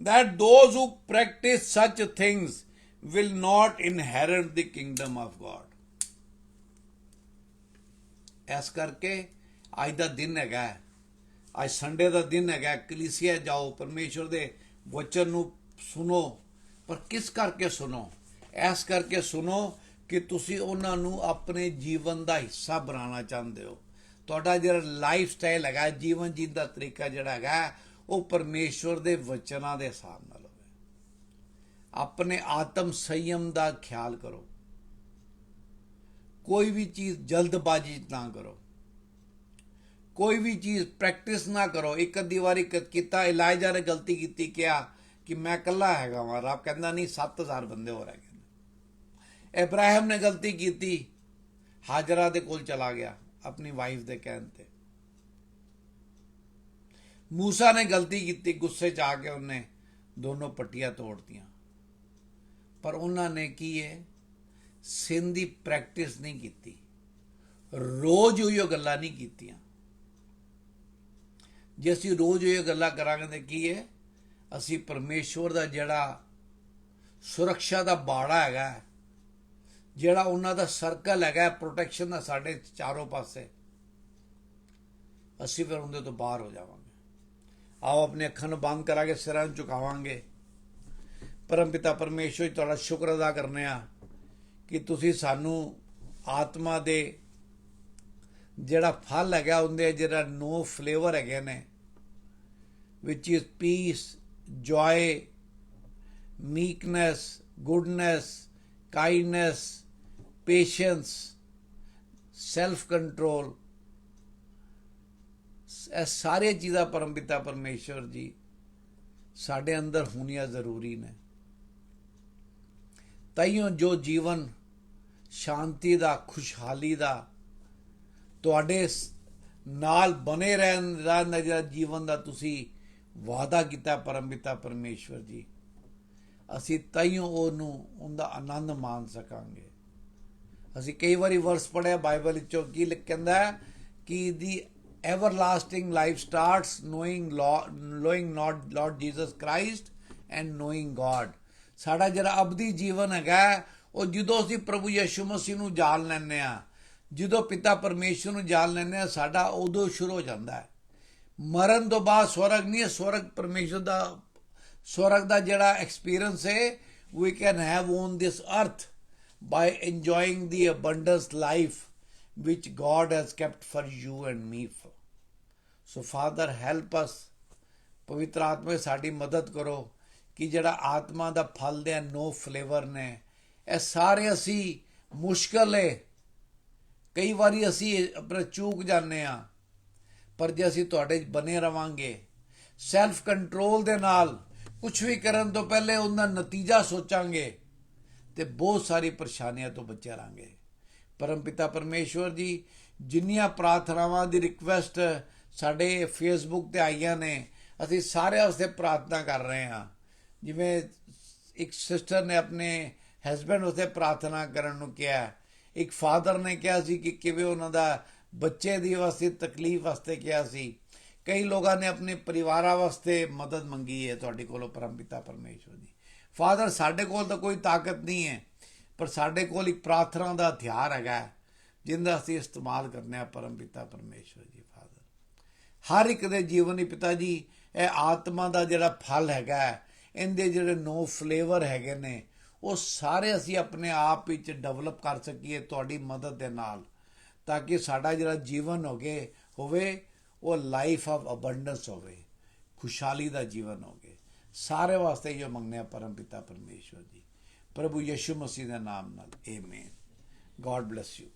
that those who practice such things will not inherit the kingdom of God। ਇਸ ਕਰਕੇ ਅੱਜ ਦਾ ਦਿਨ ਹੈਗਾ, ਅੱਜ ਸੰਡੇ ਦਾ ਦਿਨ ਹੈਗਾ, ਕਲੀਸਿਆ ਜਾਓ, ਪਰਮੇਸ਼ਵਰ ਦੇ ਵਚਨ ਨੂੰ ਸੁਣੋ। ਪਰ ਕਿਸ ਕਰਕੇ ਸੁਣੋ? ਇਸ ਕਰਕੇ ਸੁਣੋ ਕਿ ਤੁਸੀਂ ਉਹਨਾਂ ਨੂੰ ਆਪਣੇ ਜੀਵਨ ਦਾ ਹਿੱਸਾ ਬਣਾਉਣਾ ਚਾਹੁੰਦੇ ਹੋ। ਤੁਹਾਡਾ ਜਿਹੜਾ ਲਾਈਫ ਸਟਾਈਲ ਹੈਗਾ, ਜੀਵਨ ਜੀਣ ਦਾ ਤਰੀਕਾ ਜਿਹੜਾ ਹੈਗਾ, ਉਹ ਪਰਮੇਸ਼ਵਰ ਦੇ ਵਚਨਾਂ ਦੇ ਹਿਸਾਬ ਨਾਲ ਹੋਵੇ। ਆਪਣੇ ਆਤਮ ਸੰਯਮ ਦਾ ਖਿਆਲ ਕਰੋ। ਕੋਈ ਵੀ ਚੀਜ਼ ਜਲਦਬਾਜ਼ੀ ਨਾ ਕਰੋ, ਕੋਈ ਵੀ ਚੀਜ਼ ਪ੍ਰੈਕਟਿਸ ਨਾ ਕਰੋ। ਇੱਕ ਅੱਧੀ ਵਾਰੀ ਕੀਤਾ, ਇਲਾਇਜਾ ਨੇ ਗਲਤੀ ਕੀਤੀ, ਕਿਹਾ ਕਿ ਮੈਂ ਇਕੱਲਾ ਹੈਗਾ ਵਾਂ। ਰੱਬ ਕਹਿੰਦਾ ਨਹੀਂ, 7000 ਬੰਦੇ ਹੋਰ ਹੈਗੇ ਨੇ। ਇਬਰਾਹਿਮ ਨੇ ਗਲਤੀ ਕੀਤੀ, ਹਾਜਰਾ ਦੇ ਕੋਲ ਚਲਾ ਗਿਆ ਆਪਣੀ ਵਾਈਫ ਦੇ ਕਹਿਣ ਤੇ। ਮੂਸਾ ਨੇ ਗਲਤੀ ਕੀਤੀ, ਗੁੱਸੇ 'ਚ ਆ ਕੇ ਉਹਨੇ ਦੋਨੋਂ ਪੱਟੀਆਂ ਤੋੜਤੀਆਂ। ਪਰ ਉਹਨਾਂ ਨੇ ਕੀ ਹੈ, ਸਿਨ ਦੀ ਪ੍ਰੈਕਟਿਸ ਨਹੀਂ ਕੀਤੀ, ਰੋਜ਼ ਉਹੀ ਗੱਲਾਂ ਨਹੀਂ ਕੀਤੀਆਂ। ਜੇ ਅਸੀਂ ਰੋਜ਼ ਇਹ ਗੱਲਾਂ ਕਰਾਂਗੇ ਤਾਂ ਕੀ ਹੈ, ਅਸੀਂ ਪਰਮੇਸ਼ਵਰ ਦਾ ਜਿਹੜਾ ਸੁਰੱਖਿਆ ਦਾ ਬਾੜਾ ਹੈਗਾ, ਜਿਹੜਾ ਉਹਨਾਂ ਦਾ ਸਰਕਲ ਹੈਗਾ ਪ੍ਰੋਟੈਕਸ਼ਨ ਦਾ ਸਾਡੇ ਚਾਰੋਂ ਪਾਸੇ, ਅਸੀਂ ਫਿਰ ਉਹਦੇ ਤੋਂ ਬਾਹਰ ਹੋ ਜਾਵਾਂਗੇ। ਆਓ ਆਪਣੇ ਅੱਖਾਂ ਨੂੰ ਬੰਦ ਕਰਾਂਗੇ, ਸਿਰਾਂ ਨੂੰ ਝੁਕਾਵਾਂਗੇ। ਪਰਮ ਪਿਤਾ ਪਰਮੇਸ਼ਵਰ ਜੀ, ਤੁਹਾਡਾ ਸ਼ੁਕਰ ਅਦਾ ਕਰਨੇ ਆ ਕਿ ਤੁਸੀਂ ਸਾਨੂੰ ਆਤਮਾ ਦੇ ਜਿਹੜਾ ਫਲ ਹੈਗਾ, ਉਹਦੇ ਜਿਹੜਾ 9 ਫਲੇਵਰ ਹੈਗੇ ਨੇ, which is peace, joy, meekness, goodness, kindness, patience, self control, ਇਹ ਸਾਰੀਆਂ ਚੀਜ਼ਾਂ ਪਰਮ ਪਿਤਾ ਪਰਮੇਸ਼ਵਰ ਜੀ ਸਾਡੇ ਅੰਦਰ ਹੋਣੀਆਂ ਜ਼ਰੂਰੀ ਨੇ। ਤਾਈਓ ਜੋ ਜੀਵਨ ਸ਼ਾਂਤੀ ਦਾ, ਖੁਸ਼ਹਾਲੀ ਦਾ, ਤੁਹਾਡੇ ਨਾਲ ਬਣੇ ਰਹਿਣ ਦਾ ਜਿਹੜਾ ਜੀਵਨ ਦਾ ਤੁਸੀਂ ਵਾਅਦਾ ਕੀਤਾ ਪਰਮ ਪਿਤਾ ਪਰਮੇਸ਼ਵਰ ਜੀ, ਅਸੀਂ ਤਾਈਓ ਉਹਦਾ ਆਨੰਦ ਮਾਣ ਸਕਾਂਗੇ। ਅਸੀਂ ਕਈ ਵਾਰੀ ਵਰਸ ਪੜ੍ਹਿਆ ਬਾਈਬਲ ਵਿੱਚੋਂ, ਕੀ ਕਹਿੰਦਾ ਕਿ ਦੀ everlasting life starts knowing Lord Jesus Christ and knowing God। ਸਾਡਾ ਜਿਹੜਾ ਅਬਦੀ ਜੀਵਨ ਹੈਗਾ, ਉਹ ਜਦੋਂ ਅਸੀਂ ਪ੍ਰਭੂ ਯਿਸੂ ਮਸੀਹ ਨੂੰ ਜਾਣ ਲੈਂਦੇ ਹਾਂ, ਜਦੋਂ ਪਿਤਾ ਪਰਮੇਸ਼ਵਰ ਨੂੰ ਜਾਣ ਲੈਂਦੇ ਹਾਂ, ਸਾਡਾ ਉਦੋਂ ਸ਼ੁਰੂ ਹੋ ਜਾਂਦਾ ਹੈ। ਮਰਨ ਤੋਂ ਬਾਅਦ ਸਵਰਗ ਨਹੀਂ ਹੈ, ਸਵਰਗ ਪਰਮੇਸ਼ਵਰ ਦਾ, ਸਵਰਗ ਦਾ ਜਿਹੜਾ ਐਕਸਪੀਰੀਅੰਸ ਹੈ, we can have on this earth by enjoying the abundant life which God has kept for you and me। So Father, help us। ਪਵਿੱਤਰ ਆਤਮਾ ਸਾਡੀ ਮਦਦ ਕਰੋ ਕਿ ਜਿਹੜਾ ਆਤਮਾ ਦਾ ਫਲ ਦੇ 9 ਫਲੇਵਰ ਨੇ, ਇਹ ਸਾਰੇ ਅਸੀਂ ਮੁਸ਼ਕਲ ਹੈ ਕਈ ਵਾਰੀ ਅਸੀਂ ਆਪਣਾ ਚੂਕ ਜਾਂਦੇ ਆ, ਪਰ ਜੇ ਅਸੀਂ ਤੁਹਾਡੇ 'ਚ ਬਨੇ ਰਵਾਂਗੇ, ਸੈਲਫ ਕੰਟਰੋਲ ਦੇ ਨਾਲ ਕੁਝ ਵੀ ਕਰਨ ਤੋਂ ਪਹਿਲੇ ਉਹਦਾ ਨਤੀਜਾ ਸੋਚਾਂਗੇ, ਤੇ ਬਹੁਤ ਸਾਰੀ ਪਰੇਸ਼ਾਨੀਆਂ ਤੋਂ ਬਚੇ ਰਹਾਂਗੇ। ਪਰਮਪਿਤਾ ਪਰਮੇਸ਼ਵਰ ਜੀ, ਜਿੰਨੀਆਂ ਪ੍ਰਾਰਥਨਾਵਾਂ ਦੀ ਰਿਕਵੈਸਟ ਸਾਡੇ ਫੇਸਬੁੱਕ ਤੇ ਆਈਆਂ ਨੇ, ਅਸੀਂ ਸਾਰਿਆਂ ਵਾਸਤੇ ਪ੍ਰਾਰਥਨਾ ਕਰ ਰਹੇ ਹਾਂ। ਜਿਵੇਂ ਇੱਕ ਸਿਸਟਰ ਨੇ ਆਪਣੇ ਹਸਬੈਂਡ ਵਾਸਤੇ ਪ੍ਰਾਰਥਨਾ ਕਰਨ ਨੂੰ ਕਿਹਾ, ਇੱਕ ਫਾਦਰ ਨੇ ਕਿਹਾ ਸੀ ਕਿ ਕਿਵੇਂ ਉਹਨਾਂ ਦਾ ਬੱਚੇ ਦੀ ਵਾਸਤੇ ਤਕਲੀਫ ਵਾਸਤੇ ਕਿਹਾ ਸੀ, ਕਈ ਲੋਕਾਂ ਨੇ ਆਪਣੇ ਪਰਿਵਾਰਾਂ ਵਾਸਤੇ ਮਦਦ ਮੰਗੀ ਹੈ ਤੁਹਾਡੇ ਕੋਲੋਂ ਪਰਮਪਿਤਾ ਪਰਮੇਸ਼ਵਰ ਜੀ। ਫਾਦਰ, ਸਾਡੇ ਕੋਲ ਤਾਂ ਕੋਈ ਤਾਕਤ ਨਹੀਂ ਹੈ, ਪਰ ਸਾਡੇ ਕੋਲ ਇੱਕ ਪ੍ਰਾਰਥਨਾ ਦਾ ਹਥਿਆਰ ਹੈਗਾ ਜਿੰਦਾ ਅਸੀਂ ਇਸਤੇਮਾਲ ਕਰਨੇ ਆ ਪਰਮਪਿਤਾ ਪਰਮੇਸ਼ਵਰ ਜੀ। ਫਾਦਰ, ਹਰ ਇੱਕ ਦੇ ਜੀਵਨ ਹੀ ਪਿਤਾ ਜੀ ਇਹ ਆਤਮਾ ਦਾ ਜਿਹੜਾ ਫਲ ਹੈਗਾ, ਇਹਦੇ ਜਿਹੜੇ 9 ਫਲੇਵਰ ਹੈਗੇ ਨੇ, ਉਹ ਸਾਰੇ ਅਸੀਂ ਆਪਣੇ ਆਪ ਵਿੱਚ ਡਿਵੈਲਪ ਕਰ ਸਕੀਏ ਤੁਹਾਡੀ ਮਦਦ ਦੇ ਨਾਲ, ਤਾਂ ਕਿ ਸਾਡਾ ਜਿਹੜਾ ਜੀਵਨ ਹੋਵੇ ਉਹ ਲਾਈਫ ਆਫ ਅਬੰਡੈਂਸ ਹੋਵੇ, ਖੁਸ਼ਹਾਲੀ ਦਾ ਜੀਵਨ ਹੋਵੇ। ਸਾਰੇ ਵਾਸਤੇ ਜੋ ਮੰਗਨੇ ਆ ਪਰਮਪਿਤਾ ਪਰਮੇਸ਼ਵਰ ਜੀ, ਪ੍ਰਭੂ ਯਿਸੂ ਮਸੀਹ ਦੇ ਨਾਮ ਨਾਲ, ਆਮੇਨ। God bless you.